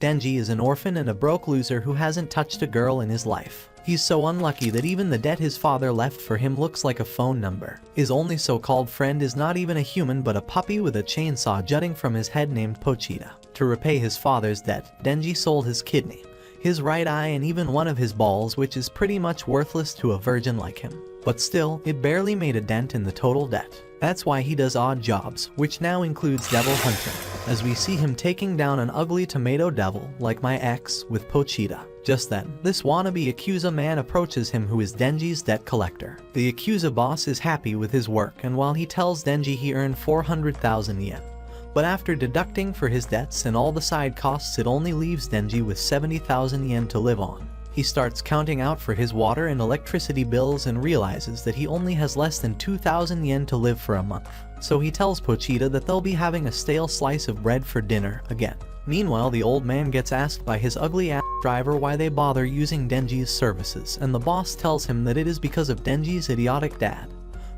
Denji is an orphan and a broke loser who hasn't touched a girl in his life. He's so unlucky that even the debt his father left for him looks like a phone number. His only so-called friend is not even a human but a puppy with a chainsaw jutting from his head named Pochita. To repay his father's debt, Denji sold his kidney, his right eye, and even one of his balls, which is pretty much worthless to a virgin like him. But still, it barely made a dent in the total debt. That's why he does odd jobs, which now includes devil hunting, as we see him taking down an ugly tomato devil like my ex with Pochita. Just then, this wannabe Yakuza man approaches him, who is Denji's debt collector. The Yakuza boss is happy with his work, and while he tells Denji he earned 400,000 yen, but after deducting for his debts and all the side costs, it only leaves Denji with 70,000 yen to live on. He starts counting out for his water and electricity bills and realizes that he only has less than 2,000 yen to live for a month. So he tells Pochita that they'll be having a stale slice of bread for dinner again. Meanwhile, the old man gets asked by his ugly ass driver why they bother using Denji's services, and the boss tells him that it is because of Denji's idiotic dad,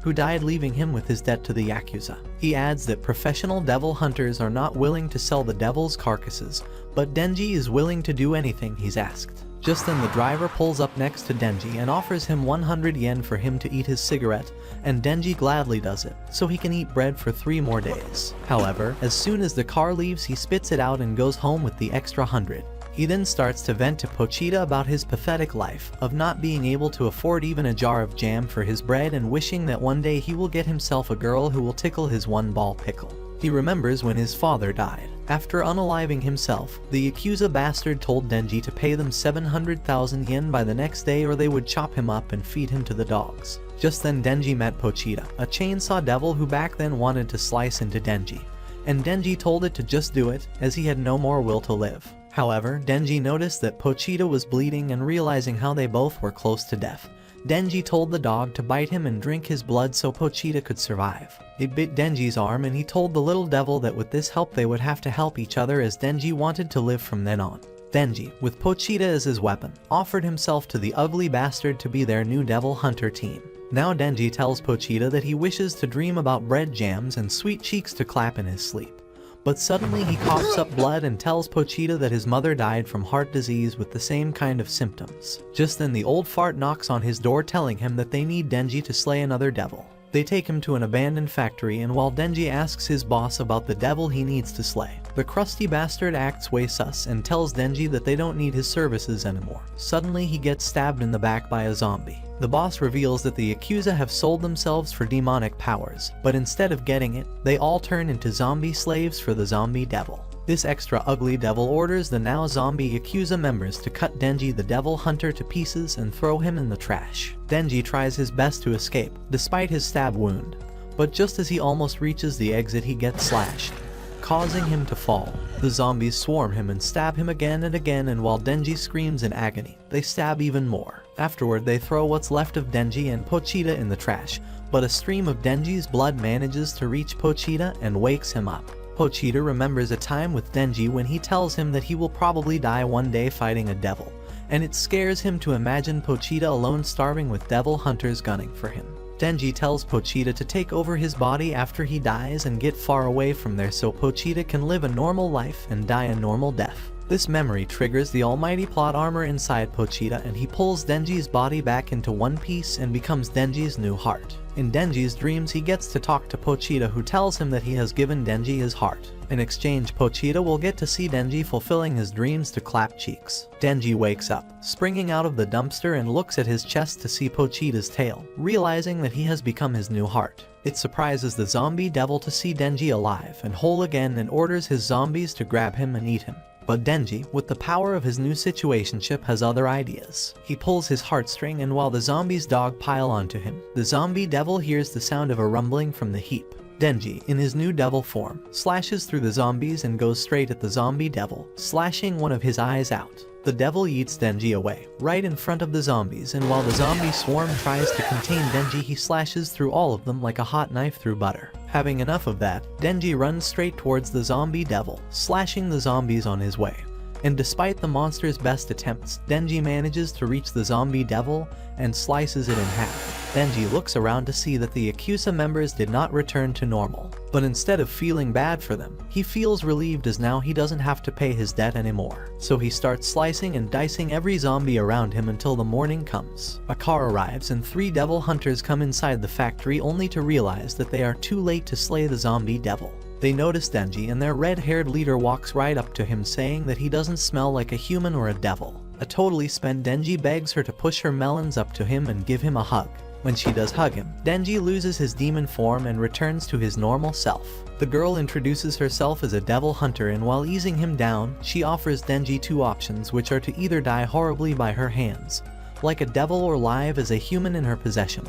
who died leaving him with his debt to the Yakuza. He adds that professional devil hunters are not willing to sell the devil's carcasses, but Denji is willing to do anything he's asked. Just then the driver pulls up next to Denji and offers him 100 yen for him to eat his cigarette, and Denji gladly does it, so he can eat bread for 3 more days. However, as soon as the car leaves, he spits it out and goes home with the extra 100. He then starts to vent to Pochita about his pathetic life, of not being able to afford even a jar of jam for his bread and wishing that one day he will get himself a girl who will tickle his one-ball pickle. He remembers when his father died. After unaliving himself, the Yakuza bastard told Denji to pay them 700,000 yen by the next day or they would chop him up and feed him to the dogs. Just then Denji met Pochita, a chainsaw devil who back then wanted to slice into Denji, and Denji told it to just do it, as he had no more will to live. However, Denji noticed that Pochita was bleeding, and realizing how they both were close to death, Denji told the dog to bite him and drink his blood so Pochita could survive. It bit Denji's arm, and he told the little devil that with this help they would have to help each other, as Denji wanted to live from then on. Denji, with Pochita as his weapon, offered himself to the ugly bastard to be their new devil hunter team. Now Denji tells Pochita that he wishes to dream about bread jams and sweet cheeks to clap in his sleep. But suddenly he coughs up blood and tells Pochita that his mother died from heart disease with the same kind of symptoms. Just then the old fart knocks on his door, telling him that they need Denji to slay another devil. They take him to an abandoned factory, and while Denji asks his boss about the devil he needs to slay, the crusty bastard acts way sus and tells Denji that they don't need his services anymore. Suddenly he gets stabbed in the back by a zombie. The boss reveals that the Yakuza have sold themselves for demonic powers, but instead of getting it, they all turn into zombie slaves for the zombie devil. This extra ugly devil orders the now zombie Yakuza members to cut Denji the devil hunter to pieces and throw him in the trash. Denji tries his best to escape, despite his stab wound, but just as he almost reaches the exit he gets slashed, causing him to fall. The zombies swarm him and stab him again and again, and while Denji screams in agony, they stab even more. Afterward they throw what's left of Denji and Pochita in the trash, but a stream of Denji's blood manages to reach Pochita and wakes him up. Pochita remembers a time with Denji when he tells him that he will probably die one day fighting a devil, and it scares him to imagine Pochita alone starving with devil hunters gunning for him. Denji tells Pochita to take over his body after he dies and get far away from there so Pochita can live a normal life and die a normal death. This memory triggers the almighty plot armor inside Pochita, and he pulls Denji's body back into one piece and becomes Denji's new heart. In Denji's dreams he gets to talk to Pochita, who tells him that he has given Denji his heart. In exchange, Pochita will get to see Denji fulfilling his dreams to clap cheeks. Denji wakes up, springing out of the dumpster, and looks at his chest to see Pochita's tail, realizing that he has become his new heart. It surprises the zombie devil to see Denji alive and whole again, and orders his zombies to grab him and eat him. But Denji, with the power of his new situationship, has other ideas. He pulls his heartstring, and while the zombies dog pile onto him, the zombie devil hears the sound of a rumbling from the heap. Denji, in his new devil form, slashes through the zombies and goes straight at the zombie devil, slashing one of his eyes out. The devil yeets Denji away, right in front of the zombies, and while the zombie swarm tries to contain Denji, he slashes through all of them like a hot knife through butter. Having enough of that, Denji runs straight towards the zombie devil, slashing the zombies on his way. And despite the monster's best attempts, Denji manages to reach the zombie devil and slices it in half. Denji looks around to see that the Yakuza members did not return to normal, but instead of feeling bad for them, he feels relieved as now he doesn't have to pay his debt anymore. So he starts slicing and dicing every zombie around him until the morning comes. A car arrives and 3 devil hunters come inside the factory only to realize that they are too late to slay the zombie devil. They notice Denji and their red-haired leader walks right up to him saying that he doesn't smell like a human or a devil. A totally spent Denji begs her to push her melons up to him and give him a hug. When she does hug him, Denji loses his demon form and returns to his normal self. The girl introduces herself as a devil hunter and while easing him down, she offers Denji 2 options which are to either die horribly by her hands, like a devil, or live as a human in her possession,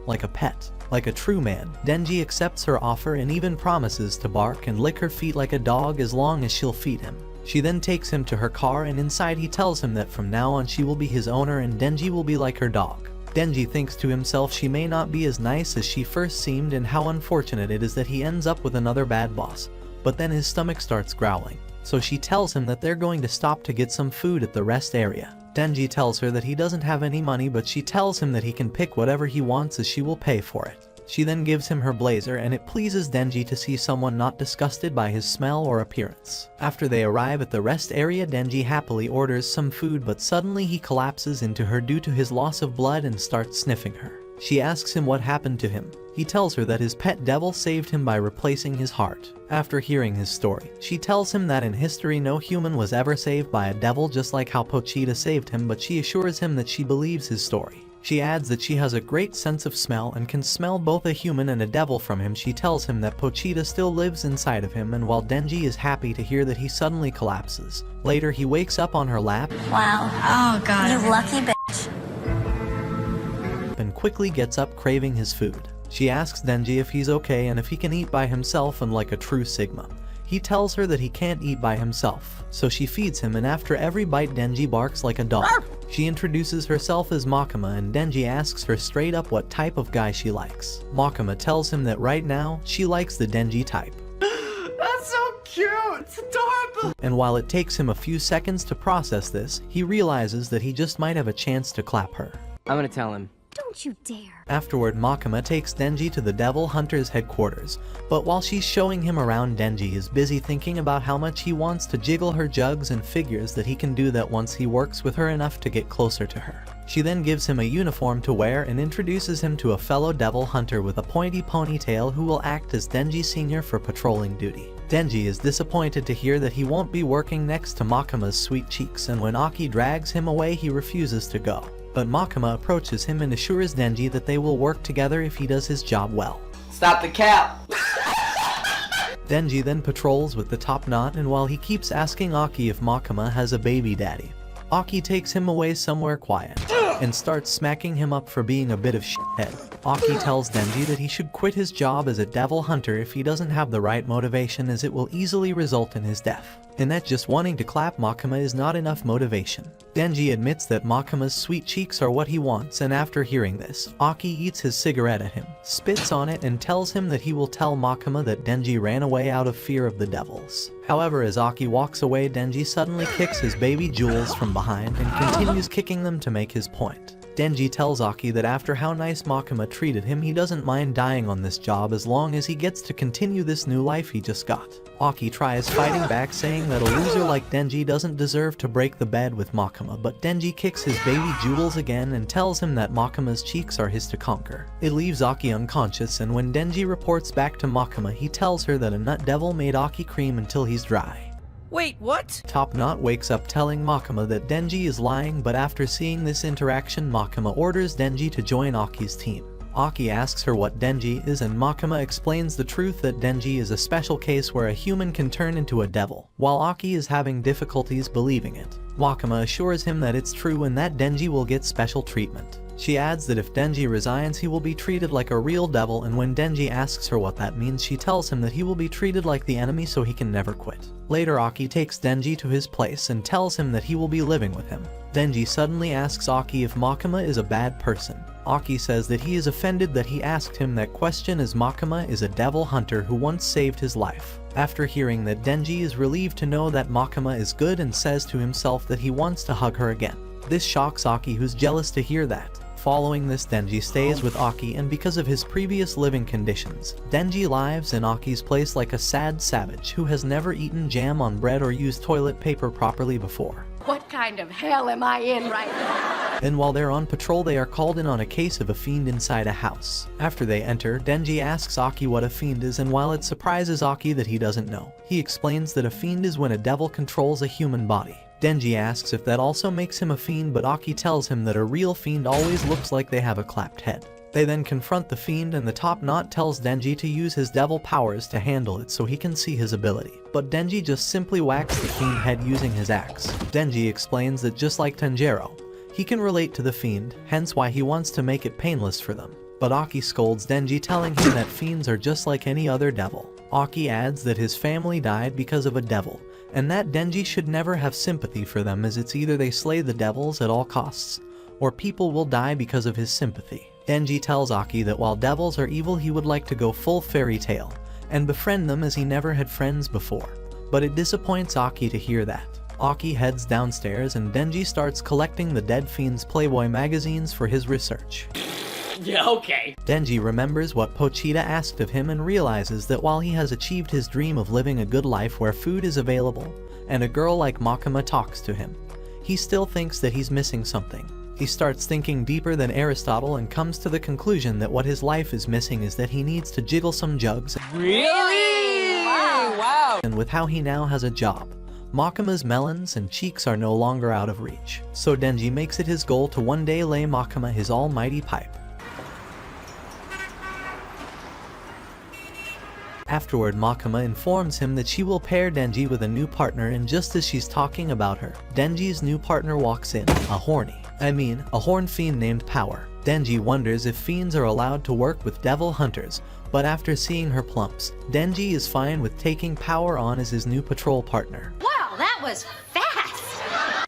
like a pet. Like a true man, Denji accepts her offer and even promises to bark and lick her feet like a dog as long as she'll feed him. She then takes him to her car and inside he tells him that from now on she will be his owner and Denji will be like her dog. Denji thinks to himself she may not be as nice as she first seemed and how unfortunate it is that he ends up with another bad boss, but then his stomach starts growling. So she tells him that they're going to stop to get some food at the rest area. Denji tells her that he doesn't have any money, but she tells him that he can pick whatever he wants as she will pay for it. She then gives him her blazer and it pleases Denji to see someone not disgusted by his smell or appearance. After they arrive at the rest area, Denji happily orders some food but suddenly he collapses into her due to his loss of blood and starts sniffing her. She asks him what happened to him. He tells her that his pet devil saved him by replacing his heart. After hearing his story, she tells him that in history no human was ever saved by a devil just like how Pochita saved him, but she assures him that she believes his story. She adds that she has a great sense of smell and can smell both a human and a devil from him. She tells him that Pochita still lives inside of him and while Denji is happy to hear that he suddenly collapses. Later he wakes up on her lap. Wow. Oh god. You lucky bitch. And quickly gets up craving his food. She asks Denji if he's okay and if he can eat by himself, and like a true Sigma, he tells her that he can't eat by himself. So she feeds him and after every bite Denji barks like a dog. She introduces herself as Makima and Denji asks her straight up what type of guy she likes. Makima tells him that right now, she likes the Denji type. That's so cute! It's adorable! And while it takes him a few seconds to process this, he realizes that he just might have a chance to clap her. I'm gonna tell him. Don't you dare. Afterward, Makima takes Denji to the Devil Hunter's headquarters, but while she's showing him around, Denji is busy thinking about how much he wants to jiggle her jugs and figures that he can do that once he works with her enough to get closer to her. She then gives him a uniform to wear and introduces him to a fellow Devil Hunter with a pointy ponytail who will act as Denji Sr. for patrolling duty. Denji is disappointed to hear that he won't be working next to Makima's sweet cheeks, and when Aki drags him away he refuses to go. But Makima approaches him and assures Denji that they will work together if he does his job well. Stop the cap! Denji then patrols with the top knot, and while he keeps asking Aki if Makima has a baby daddy, Aki takes him away somewhere quiet and starts smacking him up for being a bit of shithead. Aki tells Denji that he should quit his job as a devil hunter if he doesn't have the right motivation, as it will easily result in his death, and that just wanting to clap Makima is not enough motivation. Denji admits that Makima's sweet cheeks are what he wants, and after hearing this, Aki eats his cigarette at him, spits on it, and tells him that he will tell Makima that Denji ran away out of fear of the devils. However, as Aki walks away, Denji suddenly kicks his baby jewels from behind and continues kicking them to make his point. Denji tells Aki that after how nice Makima treated him, he doesn't mind dying on this job as long as he gets to continue this new life he just got. Aki tries fighting back, saying that a loser like Denji doesn't deserve to break the bed with Makima, but Denji kicks his baby jewels again and tells him that Makima's cheeks are his to conquer. It leaves Aki unconscious, and when Denji reports back to Makima, he tells her that a nut devil made Aki cream until he's dry. Wait, what? Top Knot wakes up telling Makima that Denji is lying, but after seeing this interaction, Makima orders Denji to join Aki's team. Aki asks her what Denji is, and Makima explains the truth that Denji is a special case where a human can turn into a devil, while Aki is having difficulties believing it. Makima assures him that it's true and that Denji will get special treatment. She adds that if Denji resigns, he will be treated like a real devil, and when Denji asks her what that means, she tells him that he will be treated like the enemy so he can never quit. Later, Aki takes Denji to his place and tells him that he will be living with him. Denji suddenly asks Aki if Makima is a bad person. Aki says that he is offended that he asked him that question as Makima is a devil hunter who once saved his life. After hearing that, Denji is relieved to know that Makima is good and says to himself that he wants to hug her again. This shocks Aki, who's jealous to hear that. Following this, Denji stays with Aki, and because of his previous living conditions, Denji lives in Aki's place like a sad savage who has never eaten jam on bread or used toilet paper properly before. What kind of hell am I in right now? And while they're on patrol, they are called in on a case of a fiend inside a house. After they enter, Denji asks Aki what a fiend is, and while it surprises Aki that he doesn't know, he explains that a fiend is when a devil controls a human body. Denji asks if that also makes him a fiend, but Aki tells him that a real fiend always looks like they have a clapped head. They then confront the fiend, and the top knot tells Denji to use his devil powers to handle it so he can see his ability. But Denji just simply whacks the fiend head using his axe. Denji explains that just like Tanjiro, he can relate to the fiend, hence why he wants to make it painless for them. But Aki scolds Denji, telling him that fiends are just like any other devil. Aki adds that his family died because of a devil, and that Denji should never have sympathy for them, as it's either they slay the devils at all costs, or people will die because of his sympathy. Denji tells Aki that while devils are evil, he would like to go full fairy tale and befriend them, as he never had friends before. But it disappoints Aki to hear that. Aki heads downstairs, and Denji starts collecting the dead fiend's Playboy magazines for his research. Yeah, okay. Denji remembers what Pochita asked of him and realizes that while he has achieved his dream of living a good life where food is available and a girl like Makima talks to him, he still thinks that he's missing something. He starts thinking deeper than Aristotle and comes to the conclusion that what his life is missing is that he needs to jiggle some jugs. Really? Wow. And with how he now has a job, Makima's melons and cheeks are no longer out of reach. So Denji makes it his goal to one day lay Makima his almighty pipe. Afterward, Makima informs him that she will pair Denji with a new partner, and just as she's talking about her, Denji's new partner walks in, a horn fiend named Power. Denji wonders if fiends are allowed to work with devil hunters, but after seeing her plumps, Denji is fine with taking Power on as his new patrol partner. Wow, that was fast!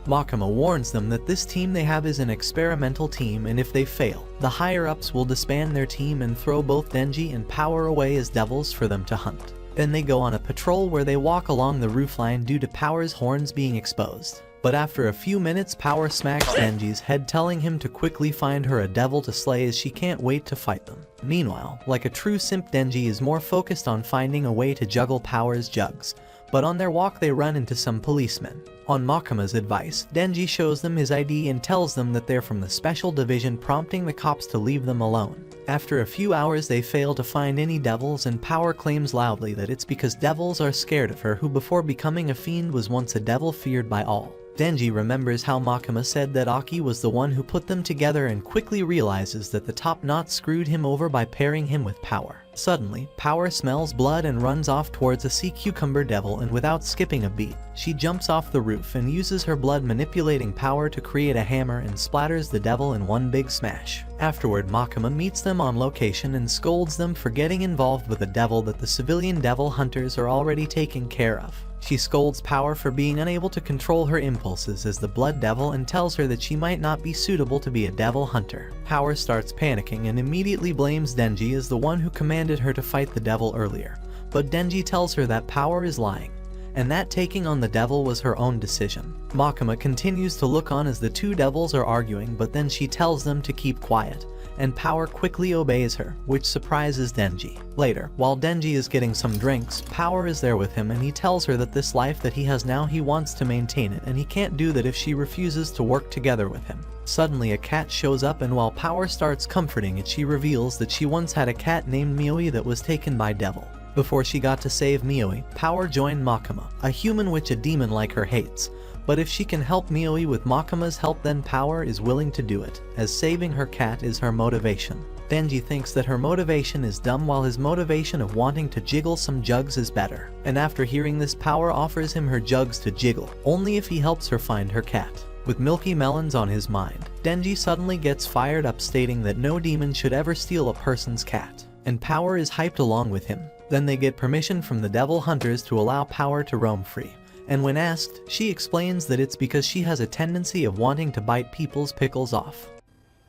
Makima warns them that this team they have is an experimental team, and if they fail, the higher-ups will disband their team and throw both Denji and Power away as devils for them to hunt. Then they go on a patrol where they walk along the roofline due to Power's horns being exposed. But after a few minutes, Power smacks Denji's head, telling him to quickly find her a devil to slay as she can't wait to fight them. Meanwhile, like a true simp, Denji is more focused on finding a way to juggle Power's jugs. But on their walk they run into some policemen. On Makima's advice, Denji shows them his ID and tells them that they're from the special division, prompting the cops to leave them alone. After a few hours they fail to find any devils, and Power claims loudly that it's because devils are scared of her, who before becoming a fiend was once a devil feared by all. Denji remembers how Makima said that Aki was the one who put them together and quickly realizes that the top knot screwed him over by pairing him with Power. Suddenly, Power smells blood and runs off towards a sea cucumber devil, and without skipping a beat, she jumps off the roof and uses her blood manipulating Power to create a hammer and splatters the devil in one big smash. Afterward, Makima meets them on location and scolds them for getting involved with a devil that the civilian devil hunters are already taking care of. She scolds Power for being unable to control her impulses as the blood devil and tells her that she might not be suitable to be a devil hunter. Power starts panicking and immediately blames Denji as the one who commanded her to fight the devil earlier. But Denji tells her that Power is lying, and that taking on the devil was her own decision. Makima continues to look on as the two devils are arguing, but then she tells them to keep quiet, and Power quickly obeys her, which surprises Denji. Later, while Denji is getting some drinks, Power is there with him, and he tells her that this life that he has now, he wants to maintain it, and he can't do that if she refuses to work together with him. Suddenly a cat shows up, and while Power starts comforting it, she reveals that she once had a cat named Mioi that was taken by devil. Before she got to save Mioi, Power joined Makima, a human which a demon like her hates. But if she can help Mioi with Makima's help, then Power is willing to do it, as saving her cat is her motivation. Denji thinks that her motivation is dumb, while his motivation of wanting to jiggle some jugs is better. And after hearing this, Power offers him her jugs to jiggle, only if he helps her find her cat. With milky melons on his mind, Denji suddenly gets fired up, stating that no demon should ever steal a person's cat. And Power is hyped along with him. Then they get permission from the devil hunters to allow Power to roam free. And when asked, she explains that it's because she has a tendency of wanting to bite people's pickles off.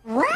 What?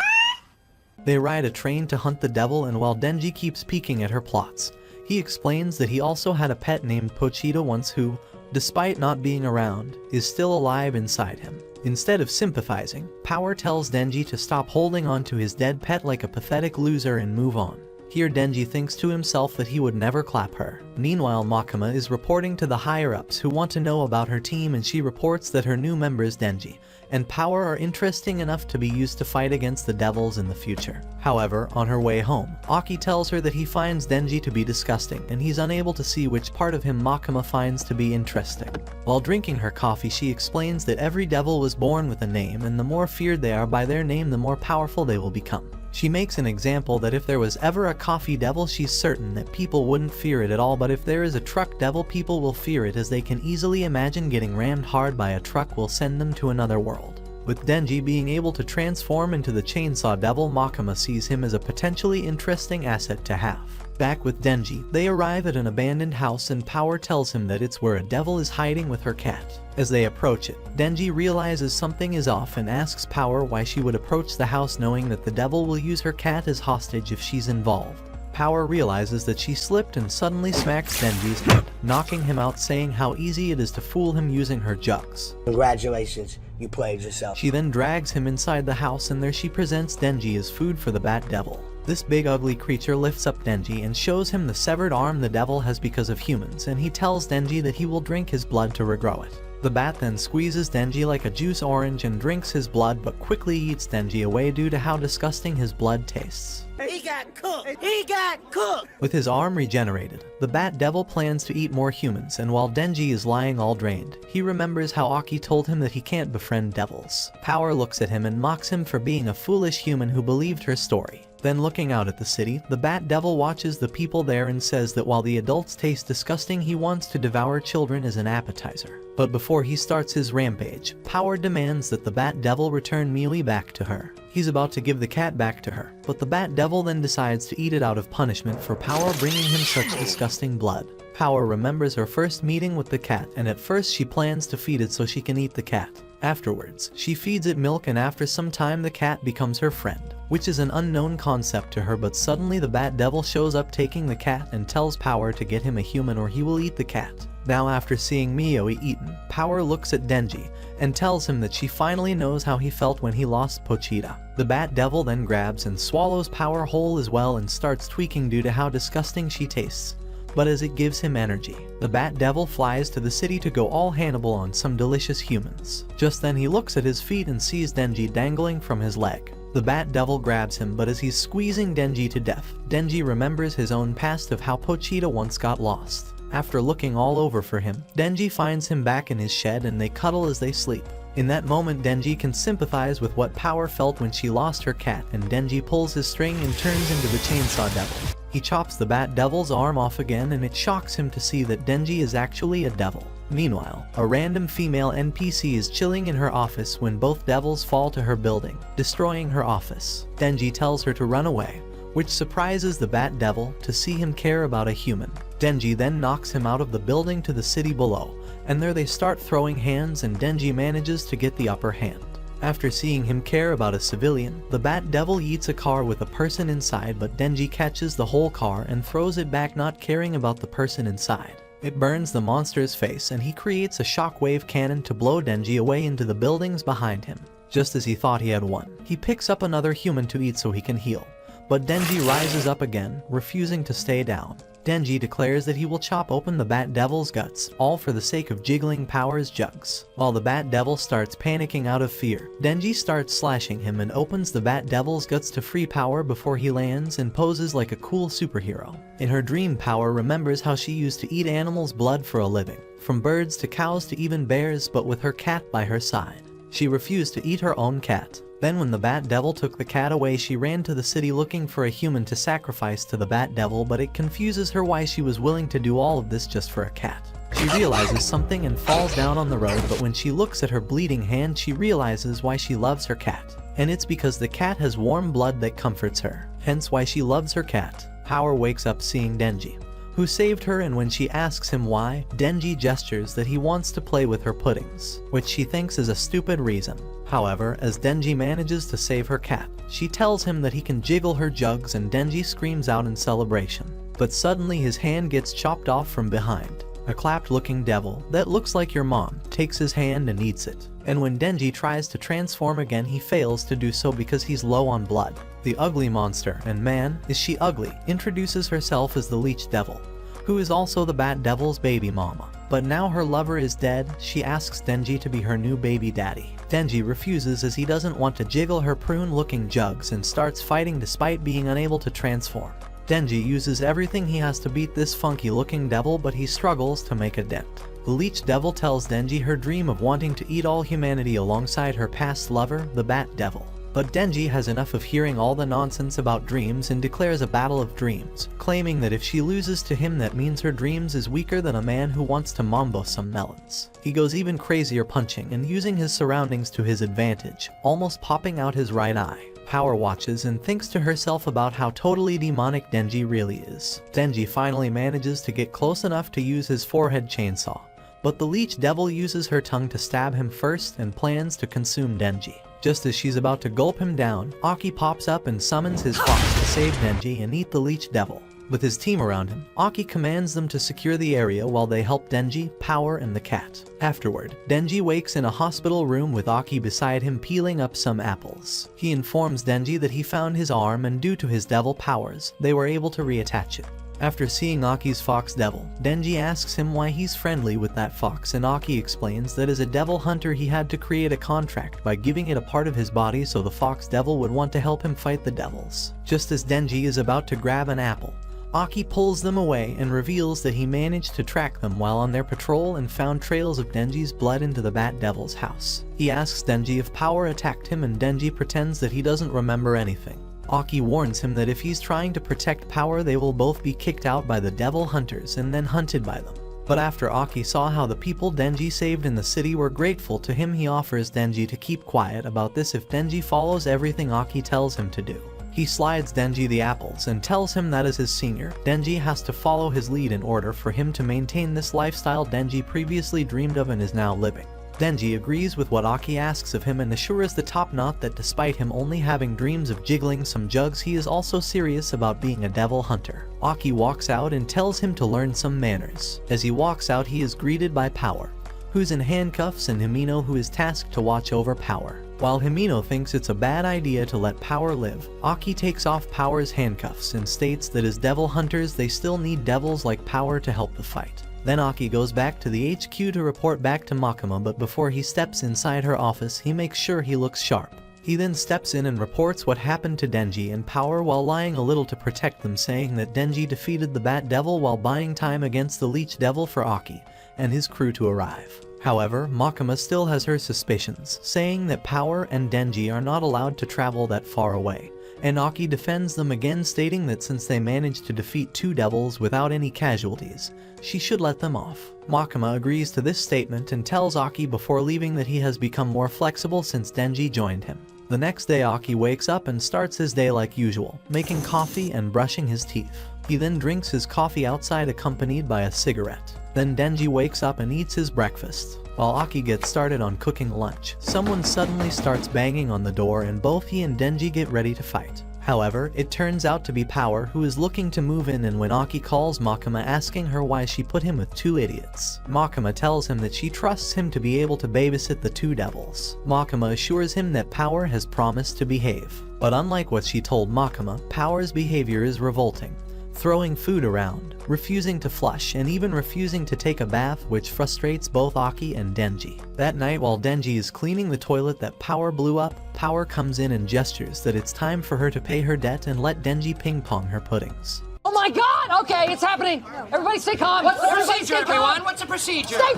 They ride a train to hunt the devil, and while Denji keeps peeking at her plots, he explains that he also had a pet named Pochita once who, despite not being around, is still alive inside him. Instead of sympathizing, Power tells Denji to stop holding on to his dead pet like a pathetic loser and move on. Here Denji thinks to himself that he would never clap her. Meanwhile, Makima is reporting to the higher-ups who want to know about her team, and she reports that her new members Denji and Power are interesting enough to be used to fight against the devils in the future. However, on her way home, Aki tells her that he finds Denji to be disgusting and he's unable to see which part of him Makima finds to be interesting. While drinking her coffee, she explains that every devil was born with a name, and the more feared they are by their name, the more powerful they will become. She makes an example that if there was ever a coffee devil, she's certain that people wouldn't fear it at all, but if there is a truck devil, people will fear it, as they can easily imagine getting rammed hard by a truck will send them to another world. With Denji being able to transform into the Chainsaw Devil, Makima sees him as a potentially interesting asset to have. Back with Denji, they arrive at an abandoned house and Power tells him that it's where a devil is hiding with her cat. As they approach it, Denji realizes something is off and asks Power why she would approach the house knowing that the devil will use her cat as hostage if she's involved. Power realizes that she slipped and suddenly smacks Denji's head, knocking him out, saying how easy it is to fool him using her jugs. Congratulations, you played yourself. She then drags him inside the house, and there she presents Denji as food for the Bat Devil. This big ugly creature lifts up Denji and shows him the severed arm the devil has because of humans, and he tells Denji that he will drink his blood to regrow it. The bat then squeezes Denji like a juice orange and drinks his blood, but quickly eats Denji away due to how disgusting his blood tastes. He got cooked! He got cooked! With his arm regenerated, the Bat Devil plans to eat more humans, and while Denji is lying all drained, he remembers how Aki told him that he can't befriend devils. Power looks at him and mocks him for being a foolish human who believed her story. Then looking out at the city, the Bat Devil watches the people there and says that while the adults taste disgusting, he wants to devour children as an appetizer. But before he starts his rampage, Power demands that the Bat Devil return Mealy back to her. He's about to give the cat back to her, but the Bat Devil then decides to eat it out of punishment for Power bringing him such disgusting blood. Power remembers her first meeting with the cat, and at first she plans to feed it so she can eat the cat. Afterwards, she feeds it milk, and after some time the cat becomes her friend, which is an unknown concept to her, but suddenly the Bat Devil shows up taking the cat and tells Power to get him a human or he will eat the cat. Now after seeing Mio eaten, Power looks at Denji and tells him that she finally knows how he felt when he lost Pochita. The Bat Devil then grabs and swallows Power whole as well and starts tweaking due to how disgusting she tastes. But as it gives him energy, the Bat Devil flies to the city to go all Hannibal on some delicious humans. Just then he looks at his feet and sees Denji dangling from his leg. The Bat Devil grabs him, but as he's squeezing Denji to death, Denji remembers his own past of how Pochita once got lost. After looking all over for him, Denji finds him back in his shed and they cuddle as they sleep. In that moment, Denji can sympathize with what Power felt when she lost her cat, and Denji pulls his string and turns into the Chainsaw Devil. He chops the Bat Devil's arm off again, and it shocks him to see that Denji is actually a devil. Meanwhile, a random female NPC is chilling in her office when both devils fall to her building, destroying her office. Denji tells her to run away, which surprises the Bat Devil to see him care about a human. Denji then knocks him out of the building to the city below, and there they start throwing hands and Denji manages to get the upper hand. After seeing him care about a civilian, the Bat Devil eats a car with a person inside, but Denji catches the whole car and throws it back, not caring about the person inside. It burns the monster's face and he creates a shockwave cannon to blow Denji away into the buildings behind him. Just as he thought he had won, he picks up another human to eat so he can heal. But Denji rises up again, refusing to stay down. Denji declares that he will chop open the Bat Devil's guts, all for the sake of jiggling Power's jugs. While the Bat Devil starts panicking out of fear, Denji starts slashing him and opens the Bat Devil's guts to free Power before he lands and poses like a cool superhero. In her dream, Power remembers how she used to eat animals' blood for a living, from birds to cows to even bears, but with her cat by her side. She refused to eat her own cat. Then when the Bat Devil took the cat away, she ran to the city looking for a human to sacrifice to the Bat Devil, but it confuses her why she was willing to do all of this just for a cat. She realizes something and falls down on the road, but when she looks at her bleeding hand, she realizes why she loves her cat. And it's because the cat has warm blood that comforts her, hence why she loves her cat. Power wakes up seeing Denji, who saved her, and when she asks him why, Denji gestures that he wants to play with her puddings, which she thinks is a stupid reason. However, as Denji manages to save her cat, she tells him that he can jiggle her jugs, and Denji screams out in celebration. But suddenly his hand gets chopped off from behind. A clapped-looking devil that looks like your mom takes his hand and eats it. And when Denji tries to transform again, he fails to do so because he's low on blood. The ugly monster, and man, is she ugly, introduces herself as the Leech Devil, who is also the Bat Devil's baby mama. But now her lover is dead, she asks Denji to be her new baby daddy. Denji refuses as he doesn't want to jiggle her prune-looking jugs and starts fighting despite being unable to transform. Denji uses everything he has to beat this funky-looking devil, but he struggles to make a dent. The Leech Devil tells Denji her dream of wanting to eat all humanity alongside her past lover, the Bat Devil. But Denji has enough of hearing all the nonsense about dreams and declares a battle of dreams, claiming that if she loses to him, that means her dreams is weaker than a man who wants to mambo some melons. He goes even crazier, punching and using his surroundings to his advantage, almost popping out his right eye. Power watches and thinks to herself about how totally demonic Denji really is. Denji finally manages to get close enough to use his forehead chainsaw, but the Leech Devil uses her tongue to stab him first and plans to consume Denji. Just as she's about to gulp him down, Aki pops up and summons his fox to save Denji and eat the Leech Devil. With his team around him, Aki commands them to secure the area while they help Denji, Power, and the cat. Afterward, Denji wakes in a hospital room with Aki beside him peeling up some apples. He informs Denji that he found his arm, and due to his devil powers, they were able to reattach it. After seeing Aki's fox devil, Denji asks him why he's friendly with that fox, and Aki explains that as a devil hunter he had to create a contract by giving it a part of his body so the fox devil would want to help him fight the devils. Just as Denji is about to grab an apple, Aki pulls them away and reveals that he managed to track them while on their patrol and found trails of Denji's blood into the Bat Devil's house. He asks Denji if Power attacked him, and Denji pretends that he doesn't remember anything. Aki warns him that if he's trying to protect Power, they will both be kicked out by the devil hunters and then hunted by them. But after Aki saw how the people Denji saved in the city were grateful to him, he offers Denji to keep quiet about this if Denji follows everything Aki tells him to do. He slides Denji the apples and tells him that as his senior, Denji has to follow his lead in order for him to maintain this lifestyle Denji previously dreamed of and is now living. Denji agrees with what Aki asks of him and assures the top knot that despite him only having dreams of jiggling some jugs, he is also serious about being a devil hunter. Aki walks out and tells him to learn some manners. As he walks out, he is greeted by Power, who's in handcuffs, and Himino, who is tasked to watch over Power. While Himino thinks it's a bad idea to let Power live, Aki takes off Power's handcuffs and states that as devil hunters they still need devils like Power to help the fight. Then Aki goes back to the HQ to report back to Makima, but before he steps inside her office he makes sure he looks sharp. He then steps in and reports what happened to Denji and Power while lying a little to protect them, saying that Denji defeated the Bat Devil while buying time against the Leech Devil for Aki and his crew to arrive. However, Makima still has her suspicions, saying that Power and Denji are not allowed to travel that far away, and Aki defends them again, stating that since they managed to defeat 2 devils without any casualties, she should let them off. Makima agrees to this statement and tells Aki before leaving that he has become more flexible since Denji joined him. The next day Aki wakes up and starts his day like usual, making coffee and brushing his teeth. He then drinks his coffee outside accompanied by a cigarette. Then Denji wakes up and eats his breakfast. While Aki gets started on cooking lunch, someone suddenly starts banging on the door and both he and Denji get ready to fight. However, it turns out to be Power, who is looking to move in, and when Aki calls Makima asking her why she put him with 2 idiots, Makima tells him that she trusts him to be able to babysit the 2 devils. Makima assures him that Power has promised to behave. But unlike what she told Makima, Power's behavior is revolting, throwing food around, refusing to flush, and even refusing to take a bath, which frustrates both Aki and Denji. That night, while Denji is cleaning the toilet that Power blew up, Power comes in and gestures that it's time for her to pay her debt and let Denji ping-pong her puddings. Oh my god! Okay, it's happening! Everybody stay calm! What's the Everybody procedure, stay calm. everyone? What's the procedure? Stay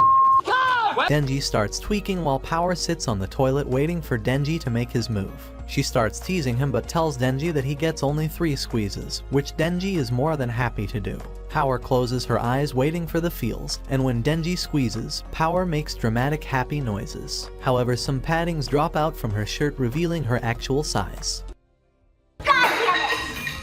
calm! Denji starts tweaking while Power sits on the toilet waiting for Denji to make his move. She starts teasing him but tells Denji that he gets only 3 squeezes, which Denji is more than happy to do. Power closes her eyes waiting for the feels, and when Denji squeezes, Power makes dramatic happy noises. However, some paddings drop out from her shirt revealing her actual size.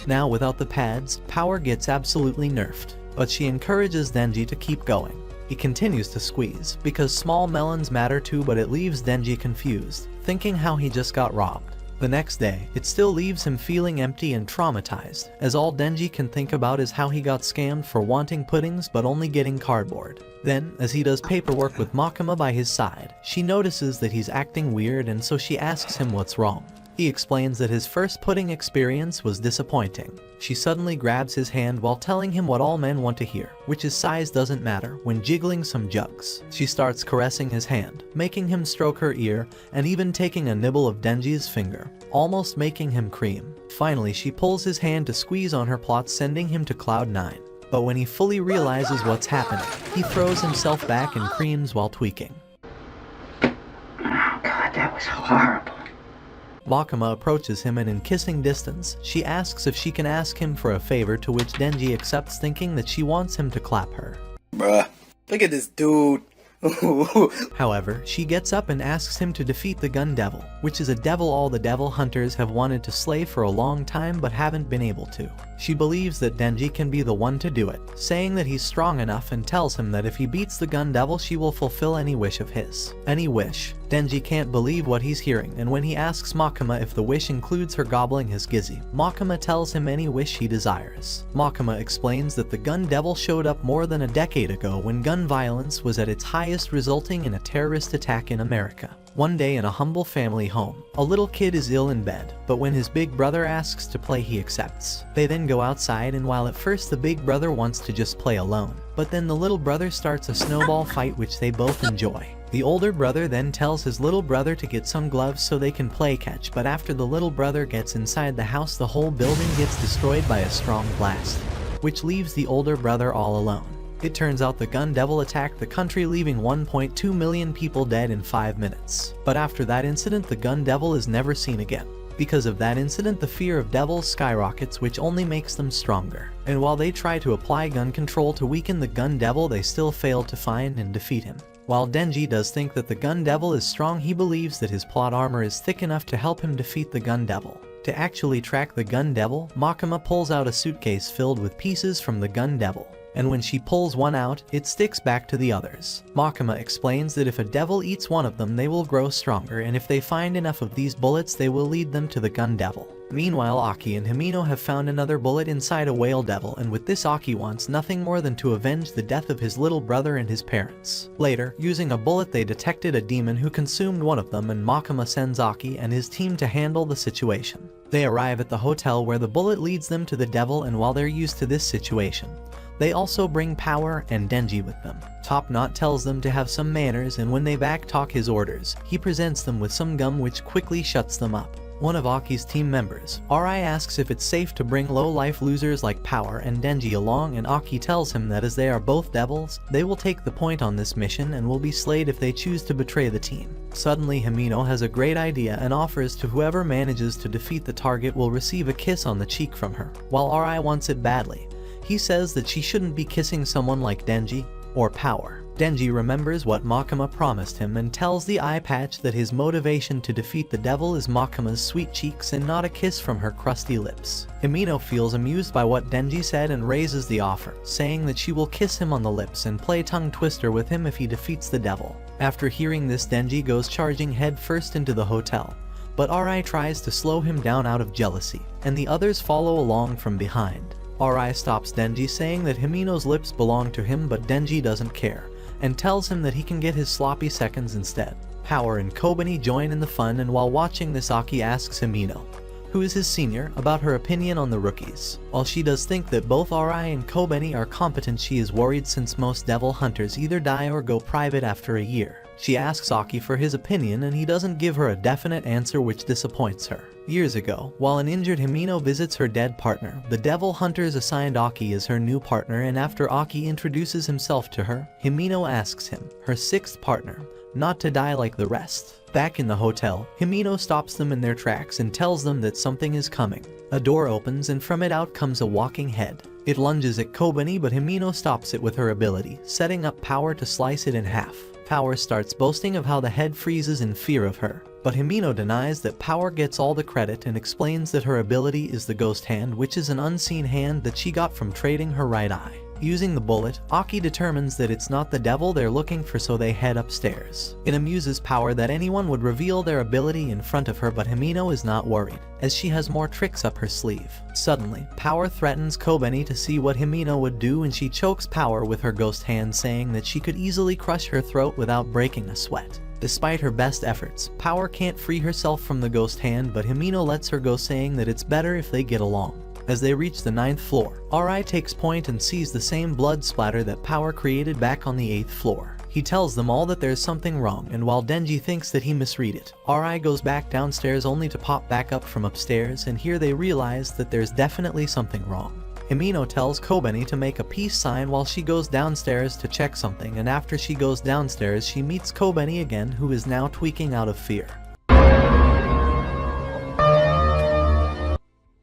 Now without the pads, Power gets absolutely nerfed. but she encourages Denji to keep going. He continues to squeeze, because small melons matter too, but it leaves Denji confused, thinking how he just got robbed. The next day, it still leaves him feeling empty and traumatized, as all Denji can think about is how he got scammed for wanting puddings but only getting cardboard. Then, as he does paperwork with Makima by his side, she notices that he's acting weird, and so she asks him what's wrong. He explains that his first pudding experience was disappointing. She suddenly grabs his hand while telling him what all men want to hear, which is size doesn't matter, when jiggling some jugs. She starts caressing his hand, making him stroke her ear, and even taking a nibble of Denji's finger, almost making him cream. Finally, she pulls his hand to squeeze on her plot, sending him to Cloud 9. But when he fully realizes what's happening, he throws himself back and creams while tweaking. Oh God, that was horrible. Makima approaches him, and in kissing distance, she asks if she can ask him for a favor, to which Denji accepts, thinking that she wants him to clap her. Bruh, look at this dude. However, she gets up and asks him to defeat the Gun Devil, which is a devil all the devil hunters have wanted to slay for a long time but haven't been able to. She believes that Denji can be the one to do it, saying that he's strong enough, and tells him that if he beats the Gun Devil, she will fulfill any wish of his. Any wish. Denji can't believe what he's hearing, and when he asks Makima if the wish includes her gobbling his Gizzy, Makima tells him any wish he desires. Makima explains that the Gun Devil showed up more than a decade ago when gun violence was at its highest, resulting in a terrorist attack in America. One day in a humble family home, a little kid is ill in bed, but when his big brother asks to play, he accepts. They then go outside, and while at first the big brother wants to just play alone, but then the little brother starts a snowball fight which they both enjoy. The older brother then tells his little brother to get some gloves so they can play catch, but after the little brother gets inside the house, the whole building gets destroyed by a strong blast, which leaves the older brother all alone. It turns out the Gun Devil attacked the country, leaving 1.2 million people dead in 5 minutes. But after that incident, the Gun Devil is never seen again. Because of that incident, the fear of devils skyrockets, which only makes them stronger. And while they try to apply gun control to weaken the Gun Devil, they still fail to find and defeat him. While Denji does think that the Gun Devil is strong, he believes that his plot armor is thick enough to help him defeat the Gun Devil. To actually track the Gun Devil, Makima pulls out a suitcase filled with pieces from the Gun Devil, and when she pulls one out, it sticks back to the others. Makima explains that if a devil eats one of them, they will grow stronger, and if they find enough of these bullets, they will lead them to the Gun Devil. Meanwhile, Aki and Himino have found another bullet inside a whale devil, and with this, Aki wants nothing more than to avenge the death of his little brother and his parents. Later, using a bullet, they detected a demon who consumed one of them, and Makima sends Aki and his team to handle the situation. They arrive at the hotel where the bullet leads them to the devil, and while they're used to this situation, they also bring Power and Denji with them. Top Knot tells them to have some manners, and when they backtalk his orders, he presents them with some gum which quickly shuts them up. One of Aki's team members, Ri, asks if it's safe to bring low-life losers like Power and Denji along, and Aki tells him that as they are both devils, they will take the point on this mission and will be slayed if they choose to betray the team. Suddenly, Himino has a great idea and offers to whoever manages to defeat the target will receive a kiss on the cheek from her. While Ri wants it badly, he says that she shouldn't be kissing someone like Denji or Power. Denji remembers what Makima promised him and tells the eye patch that his motivation to defeat the devil is Makima's sweet cheeks and not a kiss from her crusty lips. Himino feels amused by what Denji said and raises the offer, saying that she will kiss him on the lips and play tongue twister with him if he defeats the devil. After hearing this, Denji goes charging head first into the hotel, but Ri tries to slow him down out of jealousy, and the others follow along from behind. Ri stops Denji, saying that Himino's lips belong to him, but Denji doesn't care, and tells him that he can get his sloppy seconds instead. Power and Kobani join in the fun, and while watching this, Aki asks Himino, who is his senior, about her opinion on the rookies. While she does think that both Ri and Kobani are competent, she is worried since most devil hunters either die or go private after a year. She asks Aki for his opinion, and he doesn't give her a definite answer, which disappoints her. Years ago, while an injured Himino visits her dead partner, the devil hunters assigned Aki as her new partner, and after Aki introduces himself to her, Himino asks him, her sixth partner, not to die like the rest. Back in the hotel, Himino stops them in their tracks and tells them that something is coming. A door opens, and from it out comes a walking head. It lunges at Kobani, but Himino stops it with her ability, setting up Power to slice it in half. Power starts boasting of how the head freezes in fear of her, but Himino denies that Power gets all the credit and explains that her ability is the Ghost Hand, which is an unseen hand that she got from trading her right eye. Using the bullet, Aki determines that it's not the devil they're looking for, so they head upstairs. It amuses Power that anyone would reveal their ability in front of her, but Himeno is not worried, as she has more tricks up her sleeve. Suddenly, Power threatens Kobeni to see what Himeno would do, and she chokes Power with her ghost hand, saying that she could easily crush her throat without breaking a sweat. Despite her best efforts, Power can't free herself from the ghost hand, but Himeno lets her go, saying that it's better if they get along. As they reach the 9th floor, Arai takes point and sees the same blood splatter that Power created back on the 8th floor. He tells them all that there's something wrong, and while Denji thinks that he misread it, Arai goes back downstairs only to pop back up from upstairs, and here they realize that there's definitely something wrong. Himeno tells Kobeni to make a peace sign while she goes downstairs to check something, and after she goes downstairs she meets Kobeni again, who is now tweaking out of fear.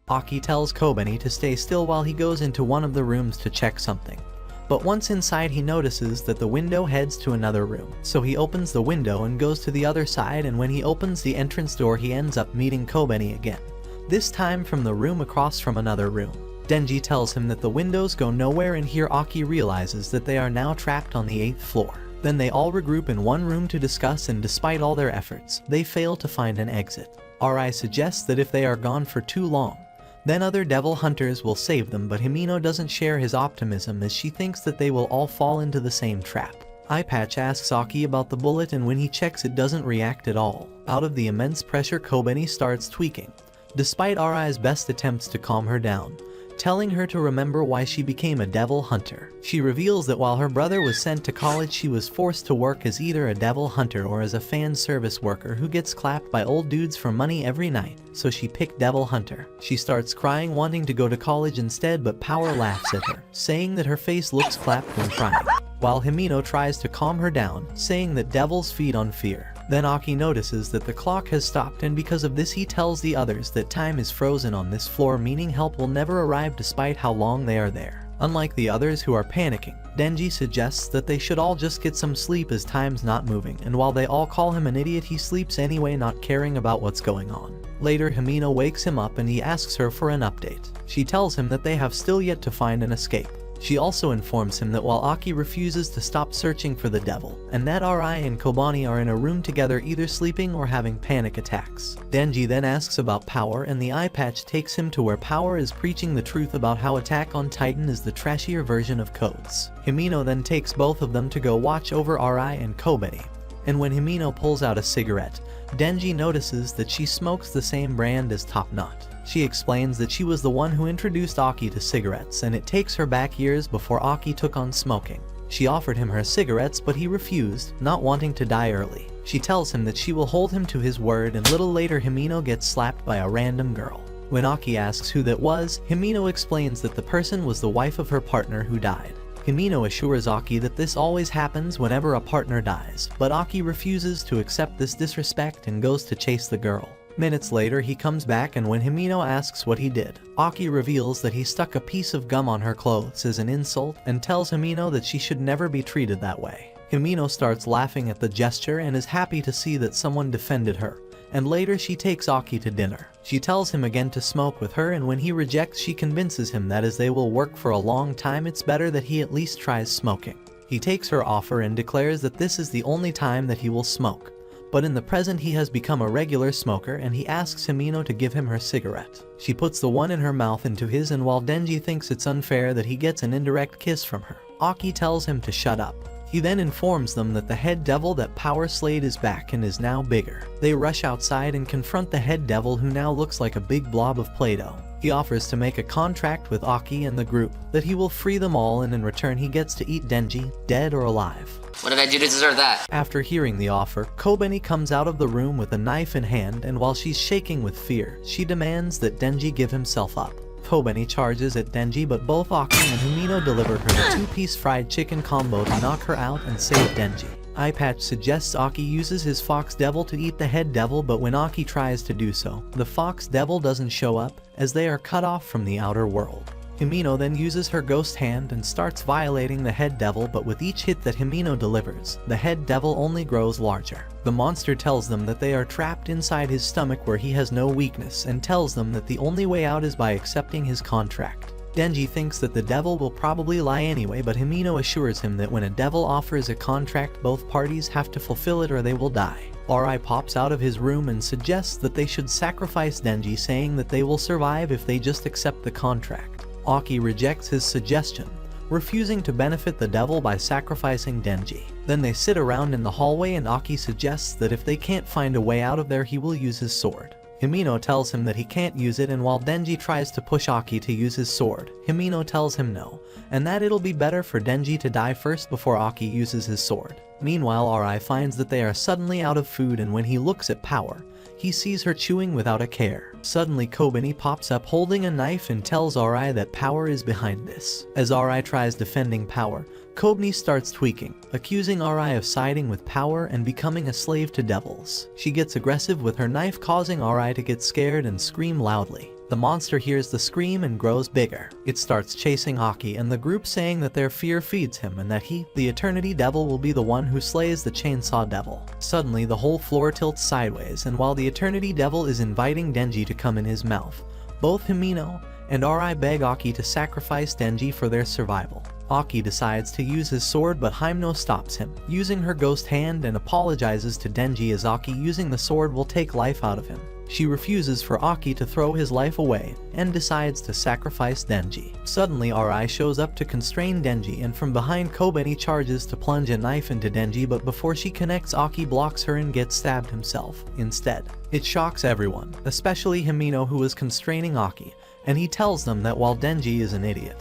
Aki tells Kobeni to stay still while he goes into one of the rooms to check something. But once inside he notices that the window heads to another room, so he opens the window and goes to the other side, and when he opens the entrance door he ends up meeting Kobeni again, this time from the room across from another room. Denji tells him that the windows go nowhere, and here Aki realizes that they are now trapped on the 8th floor. Then they all regroup in one room to discuss, and despite all their efforts, they fail to find an exit. Arai suggests that if they are gone for too long, then other devil hunters will save them, but Himeno doesn't share his optimism, as she thinks that they will all fall into the same trap. Eyepatch asks Aki about the bullet, and when he checks it doesn't react at all. Out of the immense pressure, Kobeni starts tweaking, despite Arai's best attempts to calm her down, telling her to remember why she became a devil hunter. She reveals that while her brother was sent to college, she was forced to work as either a devil hunter or as a fan service worker who gets clapped by old dudes for money every night, so she picked devil hunter. She starts crying, wanting to go to college instead, but Power laughs at her, saying that her face looks clapped when crying, while Himeno tries to calm her down, saying that devils feed on fear. Then Aki notices that the clock has stopped, and because of this he tells the others that time is frozen on this floor, meaning help will never arrive despite how long they are there. Unlike the others who are panicking, Denji suggests that they should all just get some sleep as time's not moving, and while they all call him an idiot he sleeps anyway, not caring about what's going on. Later Himeno wakes him up and he asks her for an update. She tells him that they have still yet to find an escape. She also informs him that while Aki refuses to stop searching for the devil, and that Arai and Kobeni are in a room together either sleeping or having panic attacks. Denji then asks about Power, and the eyepatch takes him to where Power is preaching the truth about how Attack on Titan is the trashier version of Codes. Himeno then takes both of them to go watch over Arai and Kobeni, and when Himeno pulls out a cigarette, Denji notices that she smokes the same brand as Top Knot. She explains that she was the one who introduced Aki to cigarettes, and it takes her back years before Aki took on smoking. She offered him her cigarettes, but he refused, not wanting to die early. She tells him that she will hold him to his word, and little later Himeno gets slapped by a random girl. When Aki asks who that was, Himeno explains that the person was the wife of her partner who died. Himeno assures Aki that this always happens whenever a partner dies, but Aki refuses to accept this disrespect and goes to chase the girl. Minutes later he comes back, and when Himeno asks what he did, Aki reveals that he stuck a piece of gum on her clothes as an insult and tells Himeno that she should never be treated that way. Himeno starts laughing at the gesture and is happy to see that someone defended her, and later she takes Aki to dinner. She tells him again to smoke with her, and when he rejects she convinces him that as they will work for a long time it's better that he at least tries smoking. He takes her offer and declares that this is the only time that he will smoke. But in the present he has become a regular smoker, and he asks Himeno to give him her cigarette. She puts the one in her mouth into his, and while Denji thinks it's unfair that he gets an indirect kiss from her, Aki tells him to shut up. He then informs them that the head devil that Power slayed is back and is now bigger. They rush outside and confront the head devil, who now looks like a big blob of Play-Doh. He offers to make a contract with Aki and the group that he will free them all, and in return he gets to eat Denji, dead or alive. What did I do to deserve that? After hearing the offer, Kobeni comes out of the room with a knife in hand, and while she's shaking with fear, she demands that Denji give himself up. Kobeni charges at Denji, but both Aki and Himeno deliver her the two-piece fried chicken combo to knock her out and save Denji. Eyepatch suggests Aki uses his fox devil to eat the head devil, but when Aki tries to do so, the fox devil doesn't show up, as they are cut off from the outer world. Himeno then uses her ghost hand and starts violating the head devil, but with each hit that Himeno delivers, the head devil only grows larger. The monster tells them that they are trapped inside his stomach where he has no weakness, and tells them that the only way out is by accepting his contract. Denji thinks that the devil will probably lie anyway, but Himino assures him that when a devil offers a contract, both parties have to fulfill it or they will die. Ri pops out of his room and suggests that they should sacrifice Denji, saying that they will survive if they just accept the contract. Aki rejects his suggestion, refusing to benefit the devil by sacrificing Denji. Then they sit around in the hallway and Aki suggests that if they can't find a way out of there, he will use his sword. Himino tells him that he can't use it, and while Denji tries to push Aki to use his sword, Himino tells him no, and that it'll be better for Denji to die first before Aki uses his sword. Meanwhile, Ri finds that they are suddenly out of food, and when he looks at Power, he sees her chewing without a care. Suddenly Kobeni pops up holding a knife and tells Ri that Power is behind this. As Ri tries defending Power, Kobeni starts tweaking, accusing Ri of siding with Power and becoming a slave to devils. She gets aggressive with her knife, causing Ri to get scared and scream loudly. The monster hears the scream and grows bigger. It starts chasing Aki and the group, saying that their fear feeds him and that he, the Eternity Devil, will be the one who slays the Chainsaw Devil. Suddenly the whole floor tilts sideways, and while the Eternity Devil is inviting Denji to come in his mouth, both Himino and Ri beg Aki to sacrifice Denji for their survival. Aki decides to use his sword, but Himino stops him, using her ghost hand, and apologizes to Denji as Aki using the sword will take life out of him. She refuses for Aki to throw his life away and decides to sacrifice Denji. Suddenly Ri shows up to constrain Denji, and from behind Kobeni charges to plunge a knife into Denji, but before she connects, Aki blocks her and gets stabbed himself instead. It shocks everyone, especially Himino, who is constraining Aki, and he tells them that while Denji is an idiot,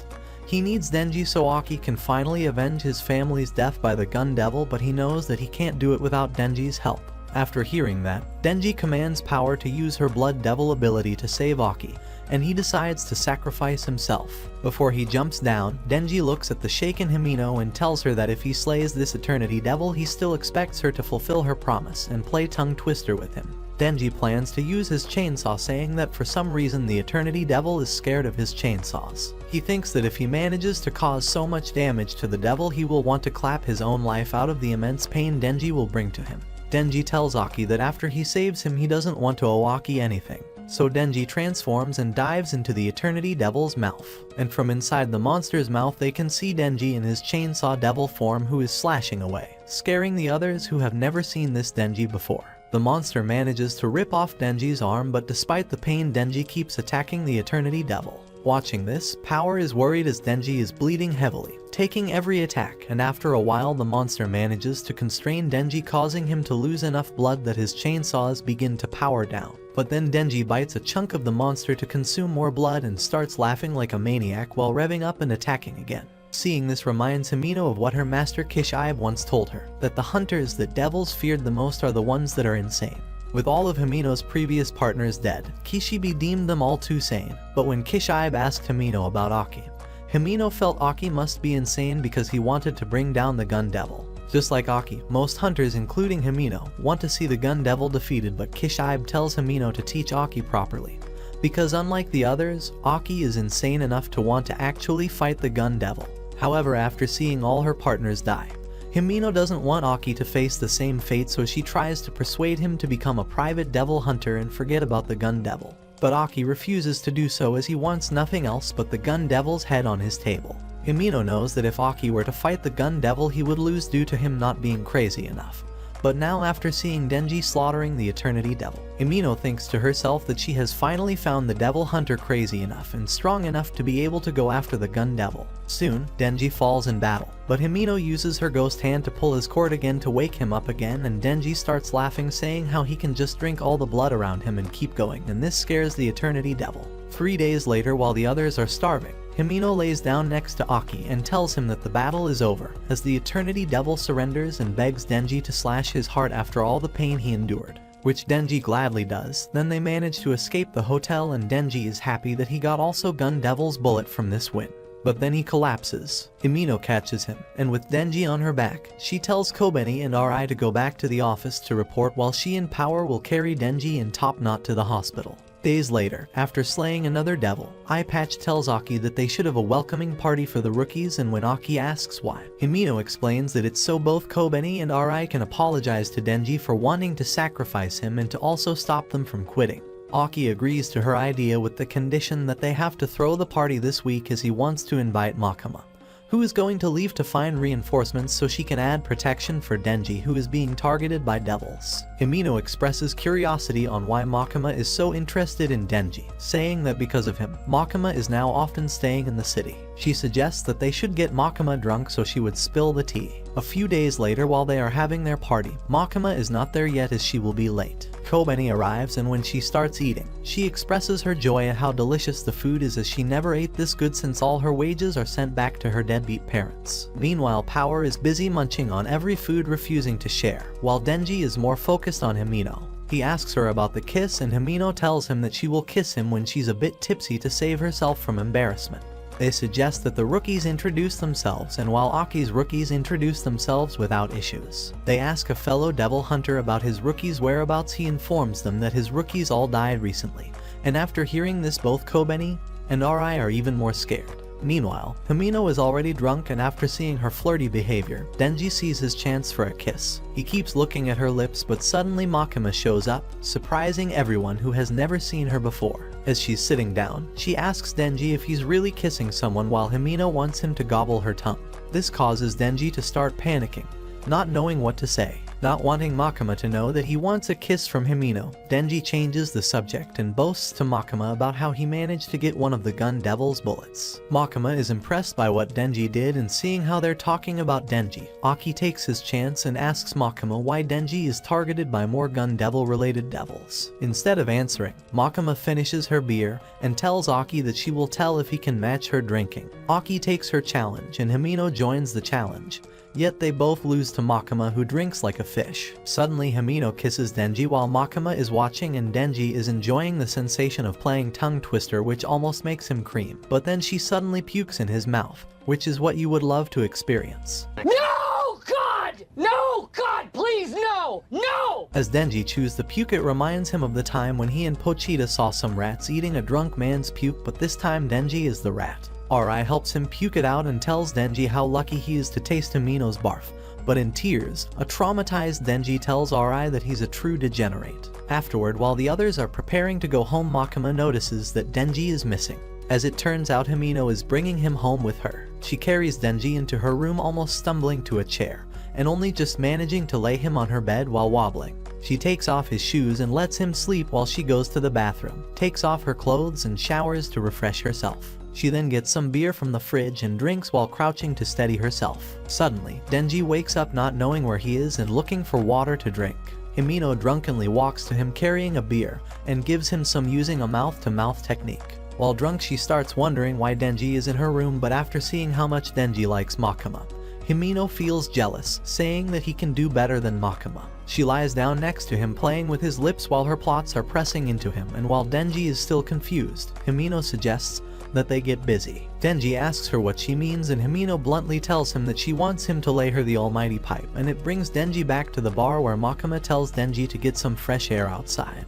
he needs Denji so Aki can finally avenge his family's death by the Gun Devil, but he knows that he can't do it without Denji's help. After hearing that, Denji commands Power to use her Blood Devil ability to save Aki, and he decides to sacrifice himself. Before he jumps down, Denji looks at the shaken Himino and tells her that if he slays this Eternity Devil, he still expects her to fulfill her promise and play tongue twister with him. Denji plans to use his chainsaw, saying that for some reason the Eternity Devil is scared of his chainsaws. He thinks that if he manages to cause so much damage to the devil, he will want to clap his own life out of the immense pain Denji will bring to him. Denji tells Aki that after he saves him, he doesn't want to owe Aki anything. So Denji transforms and dives into the Eternity Devil's mouth. And from inside the monster's mouth they can see Denji in his Chainsaw Devil form, who is slashing away, scaring the others who have never seen this Denji before. The monster manages to rip off Denji's arm, but despite the pain, Denji keeps attacking the Eternity Devil. Watching this, Power is worried as Denji is bleeding heavily, taking every attack, and after a while the monster manages to constrain Denji, causing him to lose enough blood that his chainsaws begin to power down. But then Denji bites a chunk of the monster to consume more blood and starts laughing like a maniac while revving up and attacking again. Seeing this reminds Himino of what her master Kishibe once told her, that the hunters that devils feared the most are the ones that are insane. With all of Himino's previous partners dead, Kishibe deemed them all too sane, but when Kishibe asked Himino about Aki, Himino felt Aki must be insane because he wanted to bring down the Gun Devil. Just like Aki, most hunters, including Himino, want to see the Gun Devil defeated, but Kishibe tells Himino to teach Aki properly, because unlike the others, Aki is insane enough to want to actually fight the Gun Devil. However, after seeing all her partners die, Himino doesn't want Aki to face the same fate, so she tries to persuade him to become a private devil hunter and forget about the Gun Devil. But Aki refuses to do so as he wants nothing else but the Gun Devil's head on his table. Himino knows that if Aki were to fight the Gun Devil, he would lose due to him not being crazy enough. But now, after seeing Denji slaughtering the Eternity Devil, Himino thinks to herself that she has finally found the Devil Hunter crazy enough and strong enough to be able to go after the Gun Devil. Soon, Denji falls in battle, but Himino uses her ghost hand to pull his cord again to wake him up again, and Denji starts laughing, saying how he can just drink all the blood around him and keep going, and this scares the Eternity Devil. 3 days later, while the others are starving, Himino lays down next to Aki and tells him that the battle is over, as the Eternity Devil surrenders and begs Denji to slash his heart after all the pain he endured, which Denji gladly does. Then they manage to escape the hotel, and Denji is happy that he got also Gun Devil's bullet from this win. But then he collapses. Himino catches him, and with Denji on her back, she tells Kobeni and Ri to go back to the office to report, while she and Power will carry Denji and Top Knot to the hospital. Days later, after slaying another devil, Eye Patch tells Aki that they should have a welcoming party for the rookies, and when Aki asks why, Himino explains that it's so both Kobeni and Ri can apologize to Denji for wanting to sacrifice him and to also stop them from quitting. Aki agrees to her idea with the condition that they have to throw the party this week as he wants to invite Makima, who is going to leave to find reinforcements so she can add protection for Denji, who is being targeted by devils. Himino expresses curiosity on why Makima is so interested in Denji, saying that because of him, Makima is now often staying in the city. She suggests that they should get Makima drunk so she would spill the tea. A few days later, while they are having their party, Makima is not there yet as she will be late. Kobeni arrives, and when she starts eating, she expresses her joy at how delicious the food is, as she never ate this good since all her wages are sent back to her deadbeat parents. Meanwhile, Power is busy munching on every food, refusing to share, while Denji is more focused on Himino. He asks her about the kiss, and Himino tells him that she will kiss him when she's a bit tipsy to save herself from embarrassment. They suggest that the rookies introduce themselves, and while Aki's rookies introduce themselves without issues, they ask a fellow devil hunter about his rookies' whereabouts. He informs them that his rookies all died recently, and after hearing this, both Kobeni and Rai are even more scared. Meanwhile, Himino is already drunk, and after seeing her flirty behavior, Denji sees his chance for a kiss. He keeps looking at her lips, but suddenly Makima shows up, surprising everyone who has never seen her before. As she's sitting down, she asks Denji if he's really kissing someone, while Himino wants him to gobble her tongue. This causes Denji to start panicking, not knowing what to say. Not wanting Makima to know that he wants a kiss from Himino, Denji changes the subject and boasts to Makima about how he managed to get one of the gun devil's bullets. Makima is impressed by what Denji did, and seeing how they're talking about Denji, Aki takes his chance and asks Makima why Denji is targeted by more gun devil related devils. Instead of answering, Makima finishes her beer and tells Aki that she will tell if he can match her drinking. Aki takes her challenge, and Himino joins the challenge. Yet they both lose to Makima, who drinks like a fish. Suddenly, Himino kisses Denji while Makima is watching, and Denji is enjoying the sensation of playing tongue twister, which almost makes him cream. But then she suddenly pukes in his mouth, which is what you would love to experience. No, God! No, God, please, no! No! As Denji chews the puke, it reminds him of the time when he and Pochita saw some rats eating a drunk man's puke, but this time Denji is the rat. Rai helps him puke it out and tells Denji how lucky he is to taste Himino's barf, but in tears, a traumatized Denji tells Rai that he's a true degenerate. Afterward, while the others are preparing to go home, Makima notices that Denji is missing. As it turns out, Himino is bringing him home with her. She carries Denji into her room, almost stumbling to a chair, and only just managing to lay him on her bed while wobbling. She takes off his shoes and lets him sleep while she goes to the bathroom, takes off her clothes and showers to refresh herself. She then gets some beer from the fridge and drinks while crouching to steady herself. Suddenly, Denji wakes up, not knowing where he is and looking for water to drink. Himino drunkenly walks to him carrying a beer and gives him some using a mouth-to-mouth technique. While drunk, she starts wondering why Denji is in her room, but after seeing how much Denji likes Makima, Himino feels jealous, saying that he can do better than Makima. She lies down next to him, playing with his lips while her plots are pressing into him, and while Denji is still confused, Himino suggests that they get busy. Denji asks her what she means, and Himino bluntly tells him that she wants him to lay her the almighty pipe, and it brings Denji back to the bar where Makima tells Denji to get some fresh air outside.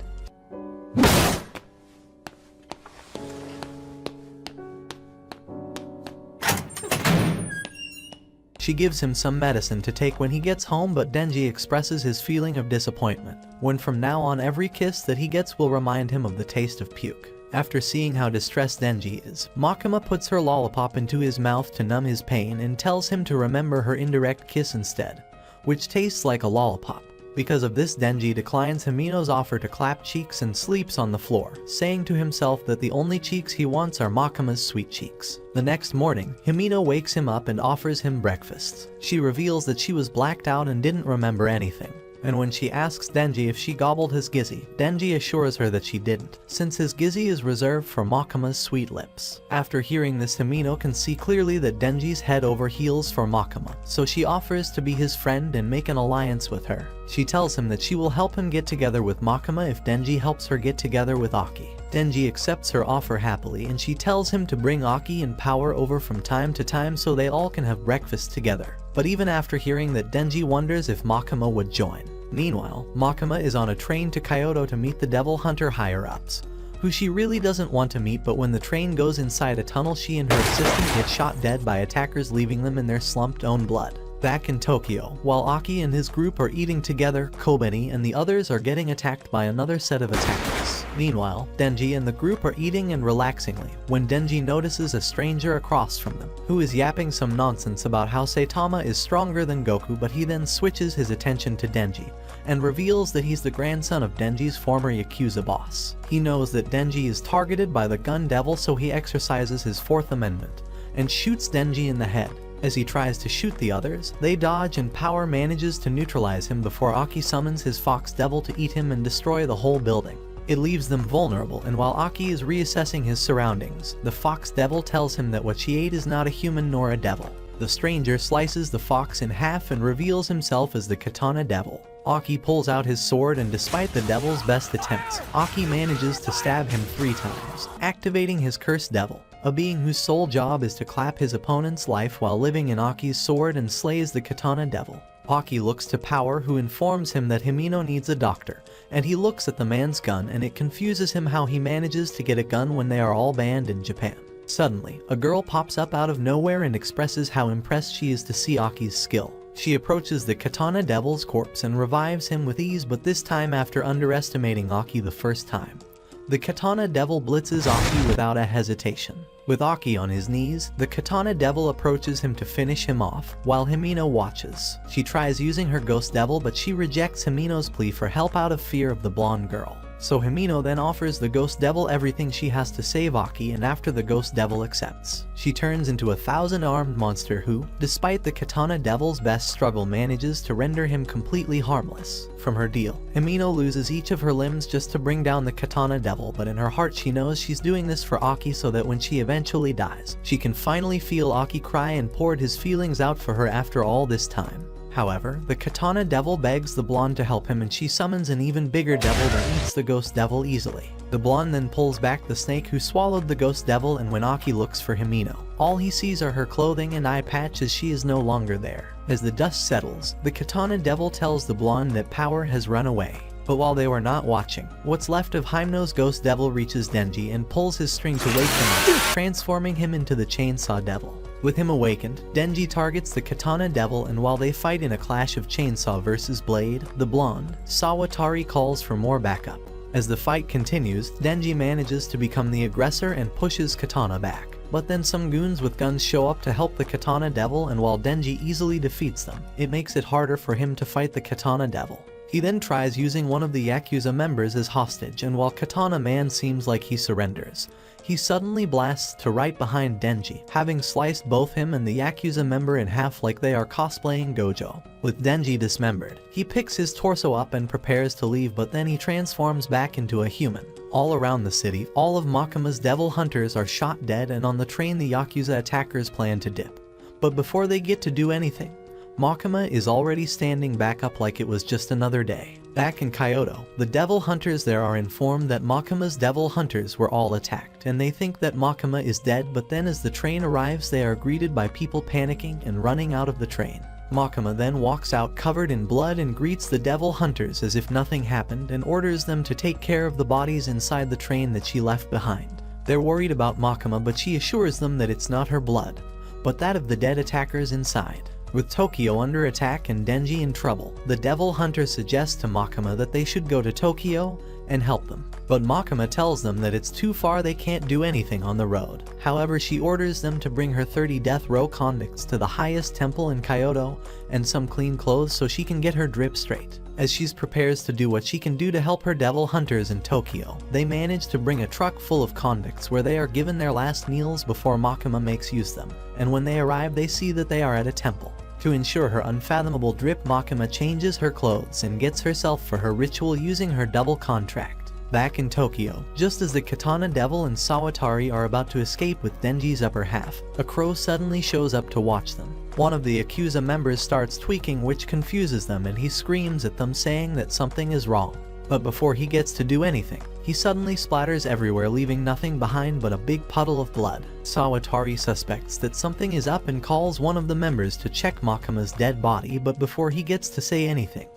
She gives him some medicine to take when he gets home, but Denji expresses his feeling of disappointment, when from now on every kiss that he gets will remind him of the taste of puke. After seeing how distressed Denji is, Makima puts her lollipop into his mouth to numb his pain and tells him to remember her indirect kiss instead, which tastes like a lollipop. Because of this, Denji declines Himino's offer to clap cheeks and sleeps on the floor, saying to himself that the only cheeks he wants are Makima's sweet cheeks. The next morning, Himino wakes him up and offers him breakfast. She reveals that she was blacked out and didn't remember anything. And when she asks Denji if she gobbled his gizzy, Denji assures her that she didn't, since his gizzy is reserved for Makima's sweet lips. After hearing this, Himino can see clearly that Denji's head over heels for Makima, so she offers to be his friend and make an alliance with her. She tells him that she will help him get together with Makima if Denji helps her get together with Aki. Denji accepts her offer happily, and she tells him to bring Aki and Power over from time to time so they all can have breakfast together. But even after hearing that, Denji wonders if Makima would join. Meanwhile, Makima is on a train to Kyoto to meet the Devil Hunter higher-ups, who she really doesn't want to meet, but when the train goes inside a tunnel, she and her assistant get shot dead by attackers, leaving them in their slumped own blood. Back in Tokyo, while Aki and his group are eating together, Kobeni and the others are getting attacked by another set of attackers. Meanwhile, Denji and the group are eating and relaxingly, when Denji notices a stranger across from them, who is yapping some nonsense about how Saitama is stronger than Goku, but he then switches his attention to Denji, and reveals that he's the grandson of Denji's former Yakuza boss. He knows that Denji is targeted by the Gun Devil, so he exercises his Fourth Amendment, and shoots Denji in the head. As he tries to shoot the others, they dodge and Power manages to neutralize him before Aki summons his Fox Devil to eat him and destroy the whole building. It leaves them vulnerable, and while Aki is reassessing his surroundings, the Fox Devil tells him that what she ate is not a human nor a devil. The stranger slices the fox in half and reveals himself as the Katana Devil. Aki pulls out his sword, and despite the devil's best attempts, Aki manages to stab him 3 times, activating his Cursed Devil, a being whose sole job is to clap his opponent's life while living in Aki's sword, and slays the Katana Devil. Aki looks to Power, who informs him that Himino needs a doctor, and he looks at the man's gun, and it confuses him how he manages to get a gun when they are all banned in Japan. Suddenly, a girl pops up out of nowhere and expresses how impressed she is to see Aki's skill. She approaches the Katana Devil's corpse and revives him with ease, but this time after underestimating Aki the first time. The Katana Devil blitzes Aki without a hesitation. With Aki on his knees, the Katana Devil approaches him to finish him off, while Himino watches. She tries using her Ghost Devil, but she rejects Himino's plea for help out of fear of the blonde girl. So Himino then offers the Ghost Devil everything she has to save Aki, and after the Ghost Devil accepts, she turns into a 1,000-armed monster who, despite the Katana Devil's best struggle, manages to render him completely harmless. From her deal, Himino loses each of her limbs just to bring down the Katana Devil, but in her heart she knows she's doing this for Aki so that when she eventually dies, she can finally feel Aki cry and poured his feelings out for her after all this time. However, the Katana Devil begs the blonde to help him, and she summons an even bigger devil that eats the Ghost Devil easily. The blonde then pulls back the snake who swallowed the Ghost Devil, and when Aki looks for Himino, all he sees are her clothing and eye patch as she is no longer there. As the dust settles, the Katana Devil tells the blonde that Power has run away. But while they were not watching, what's left of Himeno's Ghost Devil reaches Denji and pulls his string to wake him up, transforming him into the Chainsaw Devil. With him awakened, Denji targets the Katana Devil, and while they fight in a clash of Chainsaw versus Blade, the blonde, Sawatari calls for more backup. As the fight continues, Denji manages to become the aggressor and pushes Katana back. But then some goons with guns show up to help the Katana Devil, and while Denji easily defeats them, it makes it harder for him to fight the Katana Devil. He then tries using one of the Yakuza members as hostage, and while Katana Man seems like he surrenders, he suddenly blasts to right behind Denji, having sliced both him and the Yakuza member in half like they are cosplaying Gojo. With Denji dismembered, he picks his torso up and prepares to leave, but then he transforms back into a human. All around the city, all of Makima's devil hunters are shot dead, and on the train the Yakuza attackers plan to dip. But before they get to do anything, Makima is already standing back up like it was just another day. Back in Kyoto, the devil hunters there are informed that Makima's devil hunters were all attacked, and they think that Makima is dead, but then as the train arrives they are greeted by people panicking and running out of the train. Makima then walks out covered in blood and greets the devil hunters as if nothing happened, and orders them to take care of the bodies inside the train that she left behind. They're worried about Makima, but she assures them that it's not her blood, but that of the dead attackers inside. With Tokyo under attack and Denji in trouble, the devil hunter suggests to Makima that they should go to Tokyo and help them. But Makima tells them that it's too far, they can't do anything on the road. However, she orders them to bring her 30 death row convicts to the highest temple in Kyoto and some clean clothes so she can get her drip straight. As she prepares to do what she can do to help her devil hunters in Tokyo, they manage to bring a truck full of convicts where they are given their last meals before Makima makes use of them. And when they arrive, they see that they are at a temple. To ensure her unfathomable drip, Makima changes her clothes and gets herself for her ritual using her double contract. Back in Tokyo, just as the Katana Devil and Sawatari are about to escape with Denji's upper half, a crow suddenly shows up to watch them. One of the Yakuza members starts tweaking, which confuses them, and he screams at them saying that something is wrong. But before he gets to do anything, he suddenly splatters everywhere, leaving nothing behind but a big puddle of blood. Sawatari suspects that something is up and calls one of the members to check Makima's dead body, but before he gets to say anything,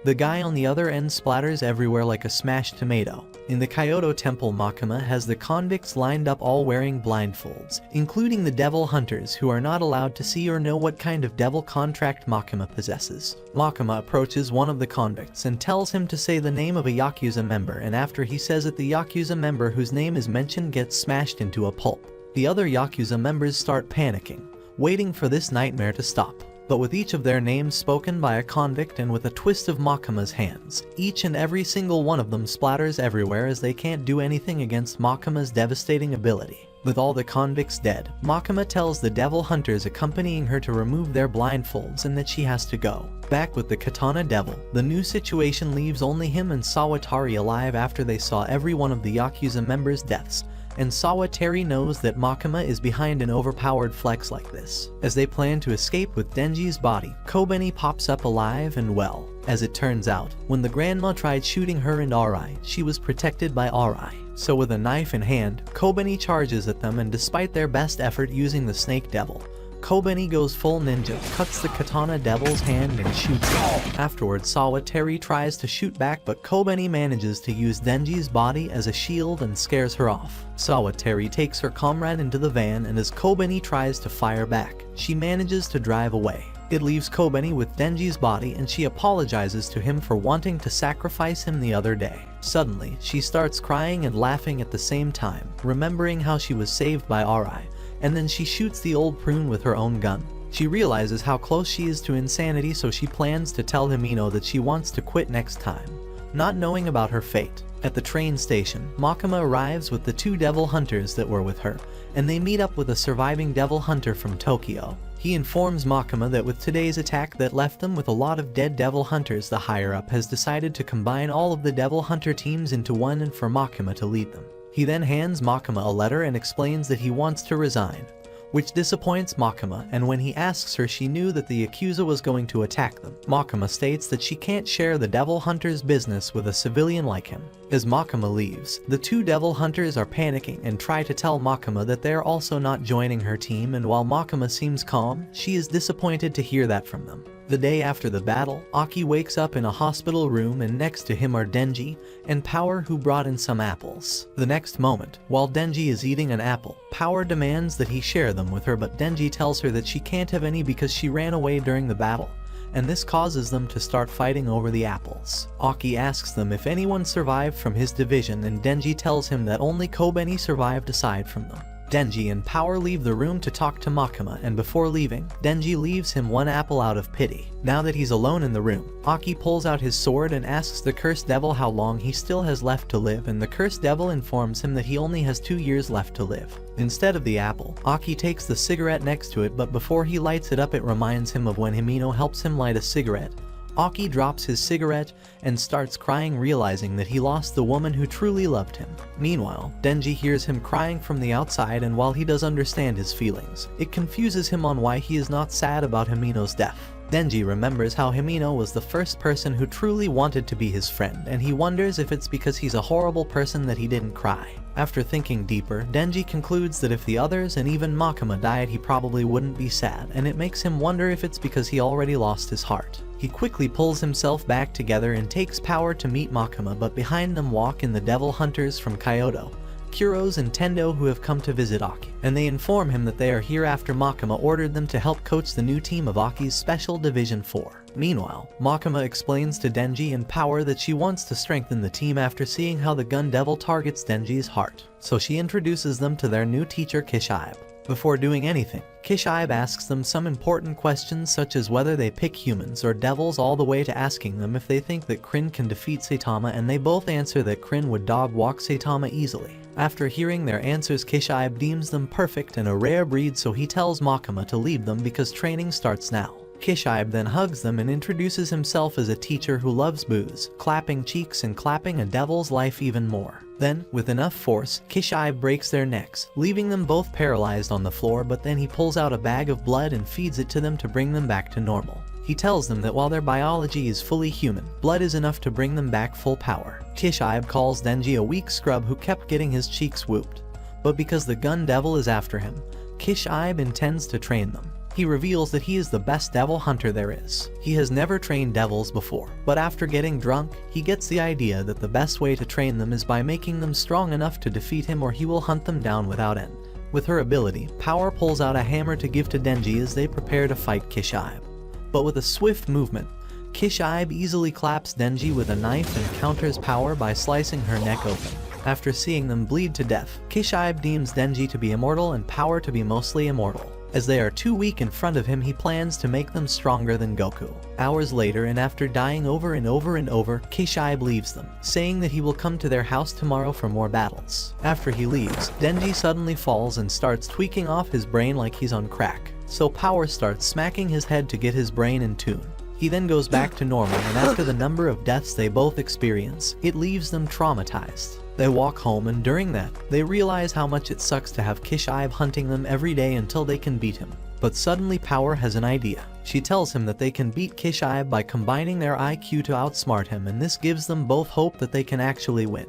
The guy on the other end splatters everywhere like a smashed tomato. In the Kyoto temple, Makima has the convicts lined up all wearing blindfolds, including the devil hunters who are not allowed to see or know what kind of devil contract Makima possesses. Makima approaches one of the convicts and tells him to say the name of a Yakuza member, and after he says it, the Yakuza member whose name is mentioned gets smashed into a pulp. The other Yakuza members start panicking, waiting for this nightmare to stop. But with each of their names spoken by a convict and with a twist of Makima's hands, each and every single one of them splatters everywhere as they can't do anything against Makima's devastating ability. With all the convicts dead, Makima tells the devil hunters accompanying her to remove their blindfolds and that she has to go. Back with the Katana Devil, the new situation leaves only him and Sawatari alive after they saw every one of the Yakuza members' deaths, and Sawatari knows that Makima is behind an overpowered flex like this. As they plan to escape with Denji's body, Kobeni pops up alive and well. As it turns out, when the grandma tried shooting her and Arai, she was protected by Arai. So with a knife in hand, Kobeni charges at them, and despite their best effort using the Snake Devil, Kobeni goes full ninja, cuts the Katana Devil's hand and shoots it. Afterwards, Sawatari tries to shoot back, but Kobeni manages to use Denji's body as a shield and scares her off. Sawatari takes her comrade into the van, and as Kobeni tries to fire back, she manages to drive away. It leaves Kobeni with Denji's body, and she apologizes to him for wanting to sacrifice him the other day. Suddenly, she starts crying and laughing at the same time, remembering how she was saved by Arai, and then she shoots the old prune with her own gun. She realizes how close she is to insanity, so she plans to tell Himino that she wants to quit next time, not knowing about her fate. At the train station, Makima arrives with the two devil hunters that were with her, and they meet up with a surviving devil hunter from Tokyo. He informs Makima that with today's attack that left them with a lot of dead devil hunters, the higher-up has decided to combine all of the devil hunter teams into one and for Makima to lead them. He then hands Makima a letter and explains that he wants to resign, which disappoints Makima, and when he asks her, she knew that the Yakuza was going to attack them. Makima states that she can't share the devil hunter's business with a civilian like him. As Makima leaves, the two devil hunters are panicking and try to tell Makima that they're also not joining her team, and while Makima seems calm, she is disappointed to hear that from them. The day after the battle, Aki wakes up in a hospital room, and next to him are Denji and Power, who brought in some apples. The next moment, while Denji is eating an apple, Power demands that he share them with her, but Denji tells her that she can't have any because she ran away during the battle, and this causes them to start fighting over the apples. Aki asks them if anyone survived from his division, and Denji tells him that only Kobeni survived aside from them. Denji and Power leave the room to talk to Makima, and before leaving, Denji leaves him one apple out of pity. Now that he's alone in the room, Aki pulls out his sword and asks the Cursed Devil how long he still has left to live, and the Cursed Devil informs him that he only has 2 years left to live. Instead of the apple, Aki takes the cigarette next to it, but before he lights it up, it reminds him of when Himino helps him light a cigarette. Aki drops his cigarette and starts crying, realizing that he lost the woman who truly loved him. Meanwhile, Denji hears him crying from the outside, and while he does understand his feelings, it confuses him on why he is not sad about Himino's death. Denji remembers how Himino was the first person who truly wanted to be his friend, and he wonders if it's because he's a horrible person that he didn't cry. After thinking deeper, Denji concludes that if the others and even Makima died, he probably wouldn't be sad, and it makes him wonder if it's because he already lost his heart. He quickly pulls himself back together and takes Power to meet Makima, but behind them walk in the devil hunters from Kyoto, Kuros and Tendo, who have come to visit Aki, and they inform him that they are here after Makima ordered them to help coach the new team of Aki's Special Division 4. Meanwhile, Makima explains to Denji and Power that she wants to strengthen the team after seeing how the gun devil targets Denji's heart, so she introduces them to their new teacher Kishibe. Before doing anything, Kishibe asks them some important questions, such as whether they pick humans or devils, all the way to asking them if they think that Krin can defeat Saitama, and they both answer that Krin would dog walk Saitama easily. After hearing their answers, Kishibe deems them perfect and a rare breed, so he tells Makima to leave them because training starts now. Kishibe then hugs them and introduces himself as a teacher who loves booze, clapping cheeks and clapping a devil's life even more. Then, with enough force, Kishibe breaks their necks, leaving them both paralyzed on the floor, but then he pulls out a bag of blood and feeds it to them to bring them back to normal. He tells them that while their biology is fully human, blood is enough to bring them back full power. Kishibe calls Denji a weak scrub who kept getting his cheeks whooped, but because the gun devil is after him, Kishibe intends to train them. He reveals that he is the best devil hunter there is. He has never trained devils before, but after getting drunk, he gets the idea that the best way to train them is by making them strong enough to defeat him, or he will hunt them down without end. With her ability, Power pulls out a hammer to give to Denji as they prepare to fight Kishibe. But with a swift movement, Kishibe easily claps Denji with a knife and counters Power by slicing her neck open. After seeing them bleed to death, Kishibe deems Denji to be immortal and Power to be mostly immortal. As they are too weak in front of him, he plans to make them stronger than Goku. Hours later, and after dying over and over and over, Kishibe leaves them, saying that he will come to their house tomorrow for more battles. After he leaves, Denji suddenly falls and starts tweaking off his brain like he's on crack. So Power starts smacking his head to get his brain in tune. He then goes back to normal, and after the number of deaths they both experience, it leaves them traumatized. They walk home, and during that, they realize how much it sucks to have Kishibe hunting them every day until they can beat him. But suddenly Power has an idea. She tells him that they can beat Kishibe by combining their IQ to outsmart him, and this gives them both hope that they can actually win.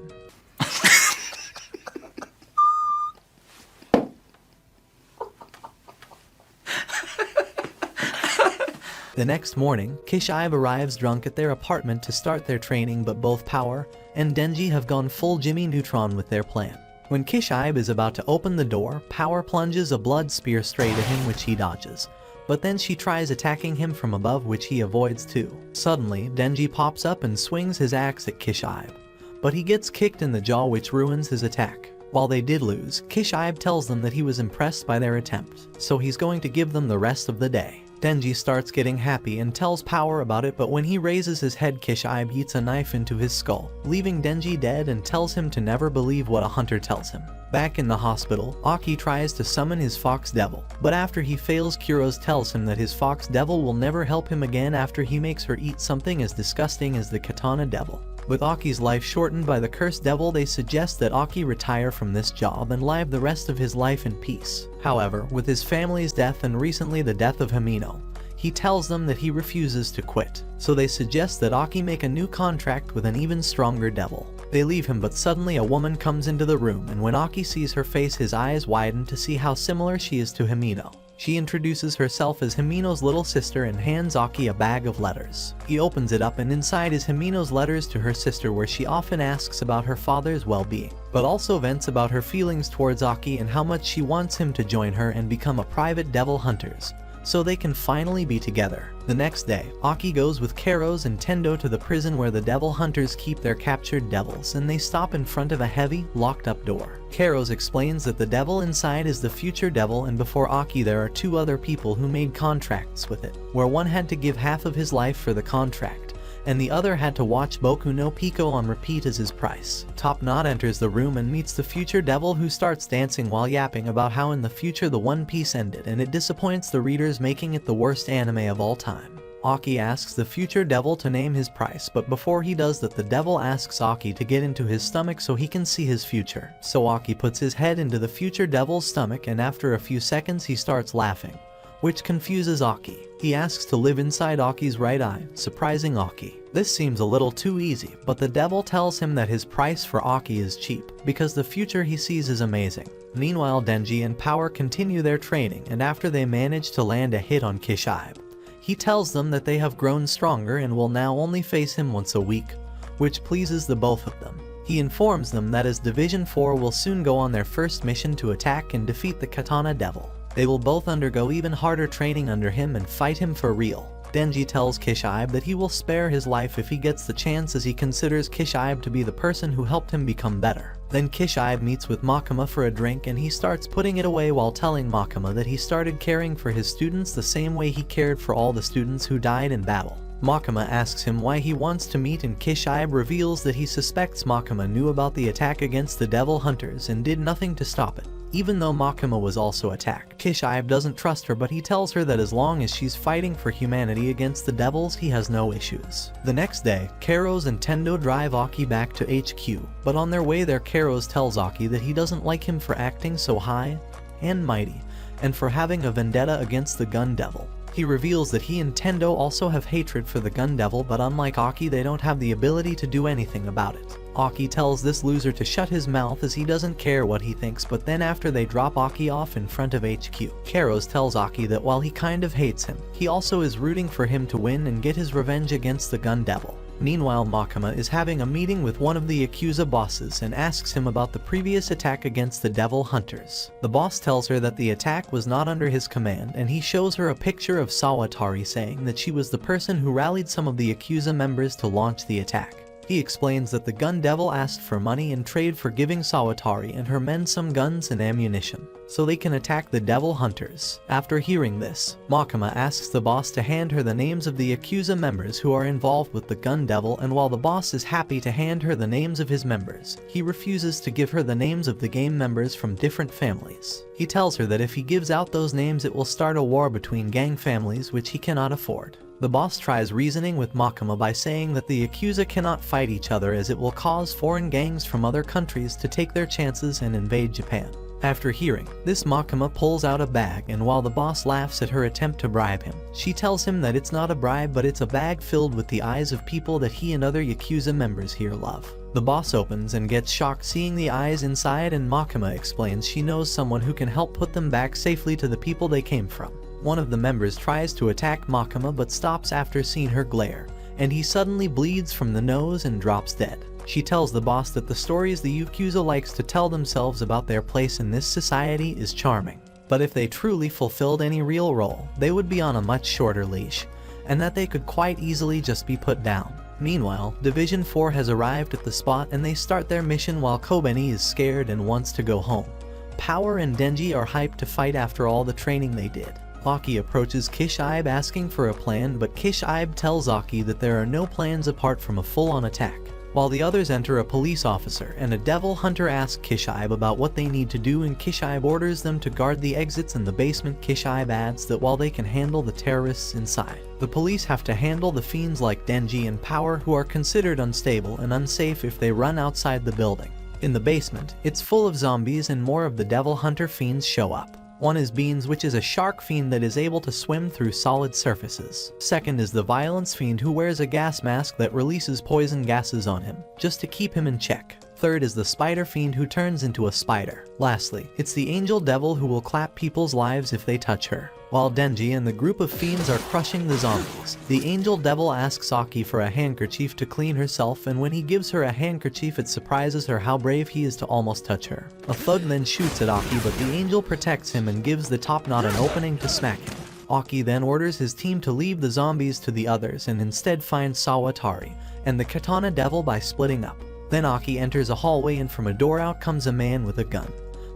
The next morning, Kishibe arrives drunk at their apartment to start their training, but both Power and Denji have gone full Jimmy Neutron with their plan. When Kishibe is about to open the door, Power plunges a blood spear straight at him, which he dodges. But then she tries attacking him from above, which he avoids too. Suddenly, Denji pops up and swings his axe at Kishibe. But he gets kicked in the jaw, which ruins his attack. While they did lose, Kishibe tells them that he was impressed by their attempt, so he's going to give them the rest of the day. Denji starts getting happy and tells Power about it, but when he raises his head, Kishibe eats a knife into his skull, leaving Denji dead, and tells him to never believe what a hunter tells him. Back in the hospital, Aki tries to summon his Fox Devil, but after he fails, Kuros tells him that his Fox Devil will never help him again after he makes her eat something as disgusting as the Katana Devil. With Aki's life shortened by the Cursed Devil, they suggest that Aki retire from this job and live the rest of his life in peace. However, with his family's death and recently the death of Himino, he tells them that he refuses to quit, so they suggest that Aki make a new contract with an even stronger devil. They leave him, but suddenly a woman comes into the room, and when Aki sees her face, his eyes widen to see how similar she is to Himino. She introduces herself as Himino's little sister and hands Aki a bag of letters. He opens it up, and inside is Himino's letters to her sister, where she often asks about her father's well-being, but also vents about her feelings towards Aki and how much she wants him to join her and become a private devil hunters, so they can finally be together. The next day, Aki goes with Keros and Tendo to the prison where the devil hunters keep their captured devils, and they stop in front of a heavy, locked-up door. Keros explains that the devil inside is the future devil, and before Aki there are two other people who made contracts with it, where one had to give half of his life for the contract, and the other had to watch Boku no Pico on repeat as his price. Top Knot enters the room and meets the future devil, who starts dancing while yapping about how in the future the One Piece ended, and it disappoints the readers, making it the worst anime of all time. Aki asks the future devil to name his price, but before he does that, the devil asks Aki to get into his stomach so he can see his future. So Aki puts his head into the future devil's stomach, and after a few seconds he starts laughing, which confuses Aki. He asks to live inside Aki's right eye, surprising Aki. This seems a little too easy, but the devil tells him that his price for Aki is cheap, because the future he sees is amazing. Meanwhile, Denji and Power continue their training, and after they manage to land a hit on Kishibe, he tells them that they have grown stronger and will now only face him once a week, which pleases the both of them. He informs them that as Division 4 will soon go on their first mission to attack and defeat the Katana Devil, they will both undergo even harder training under him and fight him for real. Denji tells Kishibe that he will spare his life if he gets the chance, as he considers Kishibe to be the person who helped him become better. Then Kishibe meets with Makima for a drink, and he starts putting it away while telling Makima that he started caring for his students the same way he cared for all the students who died in battle. Makima asks him why he wants to meet, and Kishibe reveals that he suspects Makima knew about the attack against the devil hunters and did nothing to stop it. Even though Makima was also attacked, Kishibe doesn't trust her, but he tells her that as long as she's fighting for humanity against the devils, he has no issues. The next day, Keros and Tendo drive Aki back to HQ, but on their way there, Keros tells Aki that he doesn't like him for acting so high and mighty, and for having a vendetta against the Gun Devil. He reveals that he and Tendo also have hatred for the Gun Devil, but unlike Aki, they don't have the ability to do anything about it. Aki tells this loser to shut his mouth as he doesn't care what he thinks, but then after they drop Aki off in front of HQ, Karos tells Aki that while he kind of hates him, he also is rooting for him to win and get his revenge against the Gun Devil. Meanwhile, Makima is having a meeting with one of the Yakuza bosses and asks him about the previous attack against the Devil Hunters. The boss tells her that the attack was not under his command, and he shows her a picture of Sawatari saying that she was the person who rallied some of the Yakuza members to launch the attack. He explains that the Gun Devil asked for money in trade for giving Sawatari and her men some guns and ammunition, so they can attack the Devil Hunters. After hearing this, Makima asks the boss to hand her the names of the Yakuza members who are involved with the Gun Devil, and while the boss is happy to hand her the names of his members, he refuses to give her the names of the game members from different families. He tells her that if he gives out those names it will start a war between gang families, which he cannot afford. The boss tries reasoning with Makima by saying that the Yakuza cannot fight each other as it will cause foreign gangs from other countries to take their chances and invade Japan. After hearing this, Makima pulls out a bag, and while the boss laughs at her attempt to bribe him, she tells him that it's not a bribe but it's a bag filled with the eyes of people that he and other Yakuza members here love. The boss opens and gets shocked seeing the eyes inside, and Makima explains she knows someone who can help put them back safely to the people they came from. One of the members tries to attack Makima but stops after seeing her glare, and he suddenly bleeds from the nose and drops dead. She tells the boss that the stories the Yakuza likes to tell themselves about their place in this society is charming, but if they truly fulfilled any real role, they would be on a much shorter leash, and that they could quite easily just be put down. Meanwhile, Division 4 has arrived at the spot and they start their mission while Kobeni is scared and wants to go home. Power and Denji are hyped to fight after all the training they did. Aki approaches Kish Ibe asking for a plan, but Kish Ibe tells Aki that there are no plans apart from a full-on attack. While the others enter, a police officer and a devil hunter ask Kish Ibe about what they need to do, and Kish Ibe orders them to guard the exits in the basement. Kish Ibe adds that while they can handle the terrorists inside, the police have to handle the fiends like Denji and Power, who are considered unstable and unsafe if they run outside the building. In the basement, it's full of zombies and more of the devil hunter fiends show up. One is Beans, which is a shark fiend that is able to swim through solid surfaces. Second is the Violence Fiend, who wears a gas mask that releases poison gases on him, just to keep him in check. Third is the Spider Fiend, who turns into a spider. Lastly, it's the Angel Devil, who will clap people's lives if they touch her. While Denji and the group of fiends are crushing the zombies, the Angel Devil asks Aki for a handkerchief to clean herself, and when he gives her a handkerchief it surprises her how brave he is to almost touch her. A thug then shoots at Aki, but the Angel protects him and gives the top knot an opening to smack him. Aki then orders his team to leave the zombies to the others and instead find Sawatari and the Katana Devil by splitting up. Then Aki enters a hallway, and from a door out comes a man with a gun,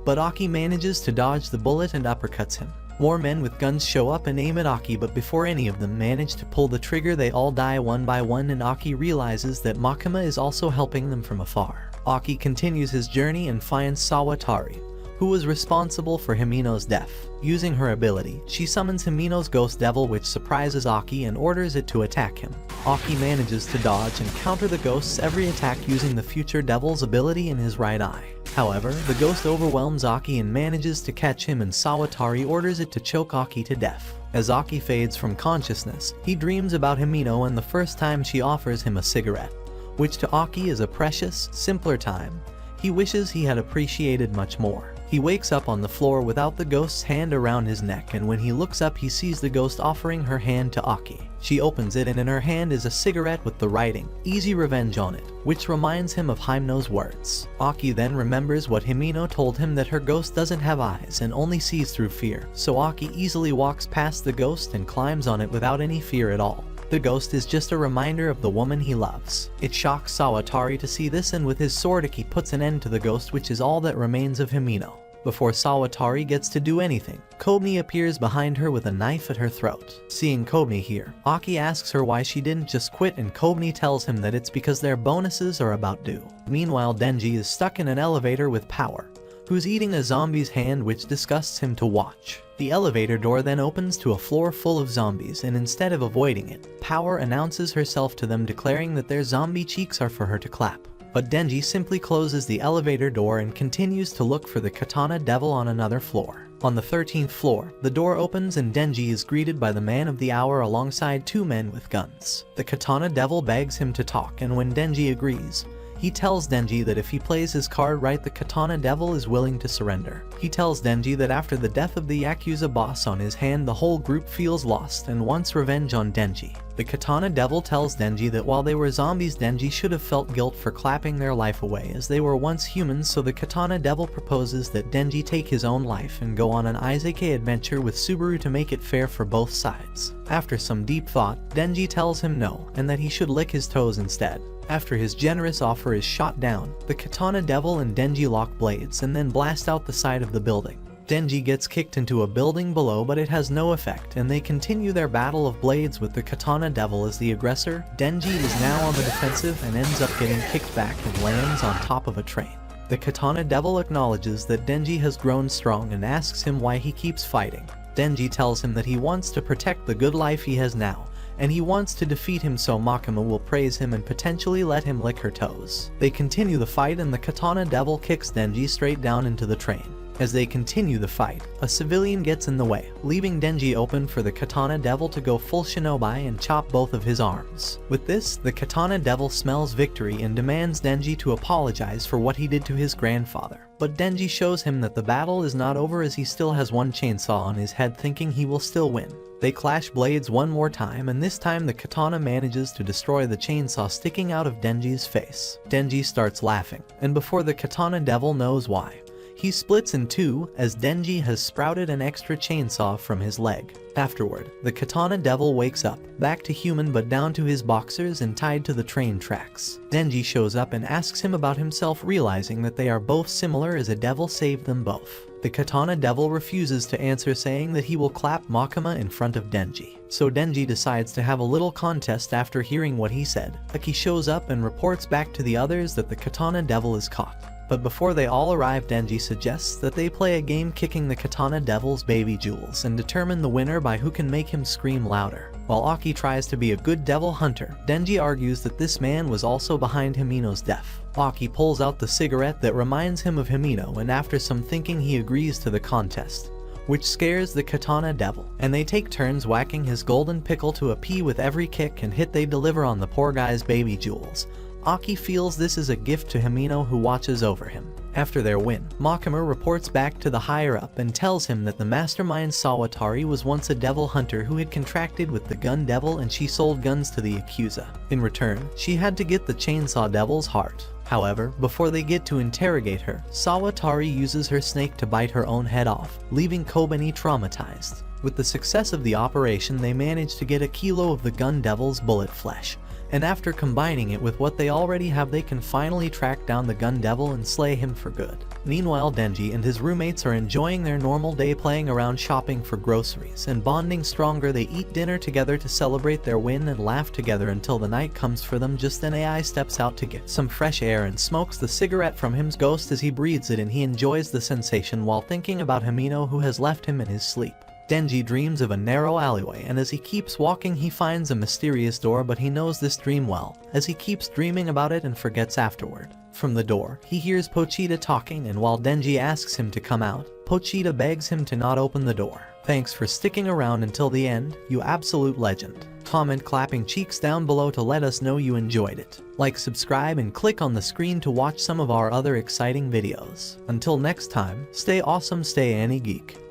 but Aki manages to dodge the bullet and uppercuts him. More men with guns show up and aim at Aki, but before any of them manage to pull the trigger they all die one by one, and Aki realizes that Makima is also helping them from afar. Aki continues his journey and finds Sawatari, who was responsible for Himeno's death. Using her ability, she summons Himeno's ghost devil, which surprises Aki and orders it to attack him. Aki manages to dodge and counter the ghost's every attack using the future devil's ability in his right eye. However, the ghost overwhelms Aki and manages to catch him, and Sawatari orders it to choke Aki to death. As Aki fades from consciousness, he dreams about Himeno and the first time she offers him a cigarette, which to Aki is a precious, simpler time he wishes he had appreciated much more. He wakes up on the floor without the ghost's hand around his neck, and when he looks up he sees the ghost offering her hand to Aki. She opens it, and in her hand is a cigarette with the writing, "Easy Revenge," on it, which reminds him of Himeno's words. Aki then remembers what Himeno told him, that her ghost doesn't have eyes and only sees through fear, so Aki easily walks past the ghost and climbs on it without any fear at all. The ghost is just a reminder of the woman he loves. It shocks Sawatari to see this, and with his sword Aki puts an end to the ghost, which is all that remains of Himeno. Before Sawatari gets to do anything, Kobeni appears behind her with a knife at her throat. Seeing Kobeni here, Aki asks her why she didn't just quit, and Kobeni tells him that it's because their bonuses are about due. Meanwhile, Denji is stuck in an elevator with Power, who's eating a zombie's hand, which disgusts him to watch. The elevator door then opens to a floor full of zombies, and instead of avoiding it, Power announces herself to them, declaring that their zombie cheeks are for her to clap. But Denji simply closes the elevator door and continues to look for the Katana Devil on another floor. On the 13th floor, the door opens and Denji is greeted by the Man of the Hour alongside two men with guns. The Katana Devil begs him to talk, and when Denji agrees, He tells Denji that if he plays his card right, the Katana Devil is willing to surrender. He tells Denji that after the death of the Yakuza boss on his hand, the whole group feels lost and wants revenge on Denji. The Katana Devil tells Denji that while they were zombies, Denji should have felt guilt for clapping their life away as they were once humans, so the Katana Devil proposes that Denji take his own life and go on an isekai adventure with Subaru to make it fair for both sides. After some deep thought, Denji tells him no, and that he should lick his toes instead. After his generous offer is shot down, the Katana Devil and Denji lock blades and then blast out the side of the building. Denji gets kicked into a building below, but it has no effect, and they continue their battle of blades with the Katana Devil as the aggressor. Denji is now on the defensive and ends up getting kicked back and lands on top of a train. The Katana Devil acknowledges that Denji has grown strong and asks him why he keeps fighting. Denji tells him that he wants to protect the good life he has now, and he wants to defeat him so Makima will praise him and potentially let him lick her toes. They continue the fight and the Katana Devil kicks Denji straight down into the train. As they continue the fight, a civilian gets in the way, leaving Denji open for the Katana Devil to go full shinobi and chop both of his arms. With this, the Katana Devil smells victory and demands Denji to apologize for what he did to his grandfather. But Denji shows him that the battle is not over as he still has one chainsaw on his head, thinking he will still win. They clash blades one more time, and this time the katana manages to destroy the chainsaw sticking out of Denji's face. Denji starts laughing, and before the Katana Devil knows why, he splits in two as Denji has sprouted an extra chainsaw from his leg. Afterward, the Katana Devil wakes up, back to human but down to his boxers and tied to the train tracks. Denji shows up and asks him about himself, realizing that they are both similar as a devil saved them both. The Katana Devil refuses to answer, saying that he will clap Makima in front of Denji. So Denji decides to have a little contest after hearing what he said. Aki shows up and reports back to the others that the Katana Devil is caught. But before they all arrive, Denji suggests that they play a game kicking the Katana Devil's baby jewels and determine the winner by who can make him scream louder. While Aki tries to be a good devil hunter, Denji argues that this man was also behind Himeno's death. Aki pulls out the cigarette that reminds him of Himeno, and after some thinking he agrees to the contest, which scares the Katana Devil, and they take turns whacking his golden pickle to a pea with every kick and hit they deliver on the poor guy's baby jewels. Aki feels this is a gift to Himeno, who watches over him. After their win, Makima reports back to the higher-up and tells him that the mastermind Sawatari was once a devil hunter who had contracted with the Gun Devil, and she sold guns to the Yakuza. In return, she had to get the Chainsaw Devil's heart. However, before they get to interrogate her, Sawatari uses her snake to bite her own head off, leaving Kobeni traumatized. With the success of the operation, they manage to get a kilo of the Gun Devil's bullet flesh, and after combining it with what they already have, they can finally track down the Gun Devil and slay him for good. Meanwhile, Denji and his roommates are enjoying their normal day, playing around, shopping for groceries, and bonding stronger. They eat dinner together to celebrate their win and laugh together until the night comes for them. Just then AI steps out to get some fresh air and smokes the cigarette from him's ghost. As he breathes it in, he enjoys the sensation while thinking about Himeno, who has left him in his sleep. Denji dreams of a narrow alleyway, and as he keeps walking he finds a mysterious door, but he knows this dream well, as he keeps dreaming about it and forgets afterward. From the door, he hears Pochita talking, and while Denji asks him to come out, Pochita begs him to not open the door. Thanks for sticking around until the end, you absolute legend. Comment clapping cheeks down below to let us know you enjoyed it. Like, subscribe, and click on the screen to watch some of our other exciting videos. Until next time, stay awesome, stay any geek.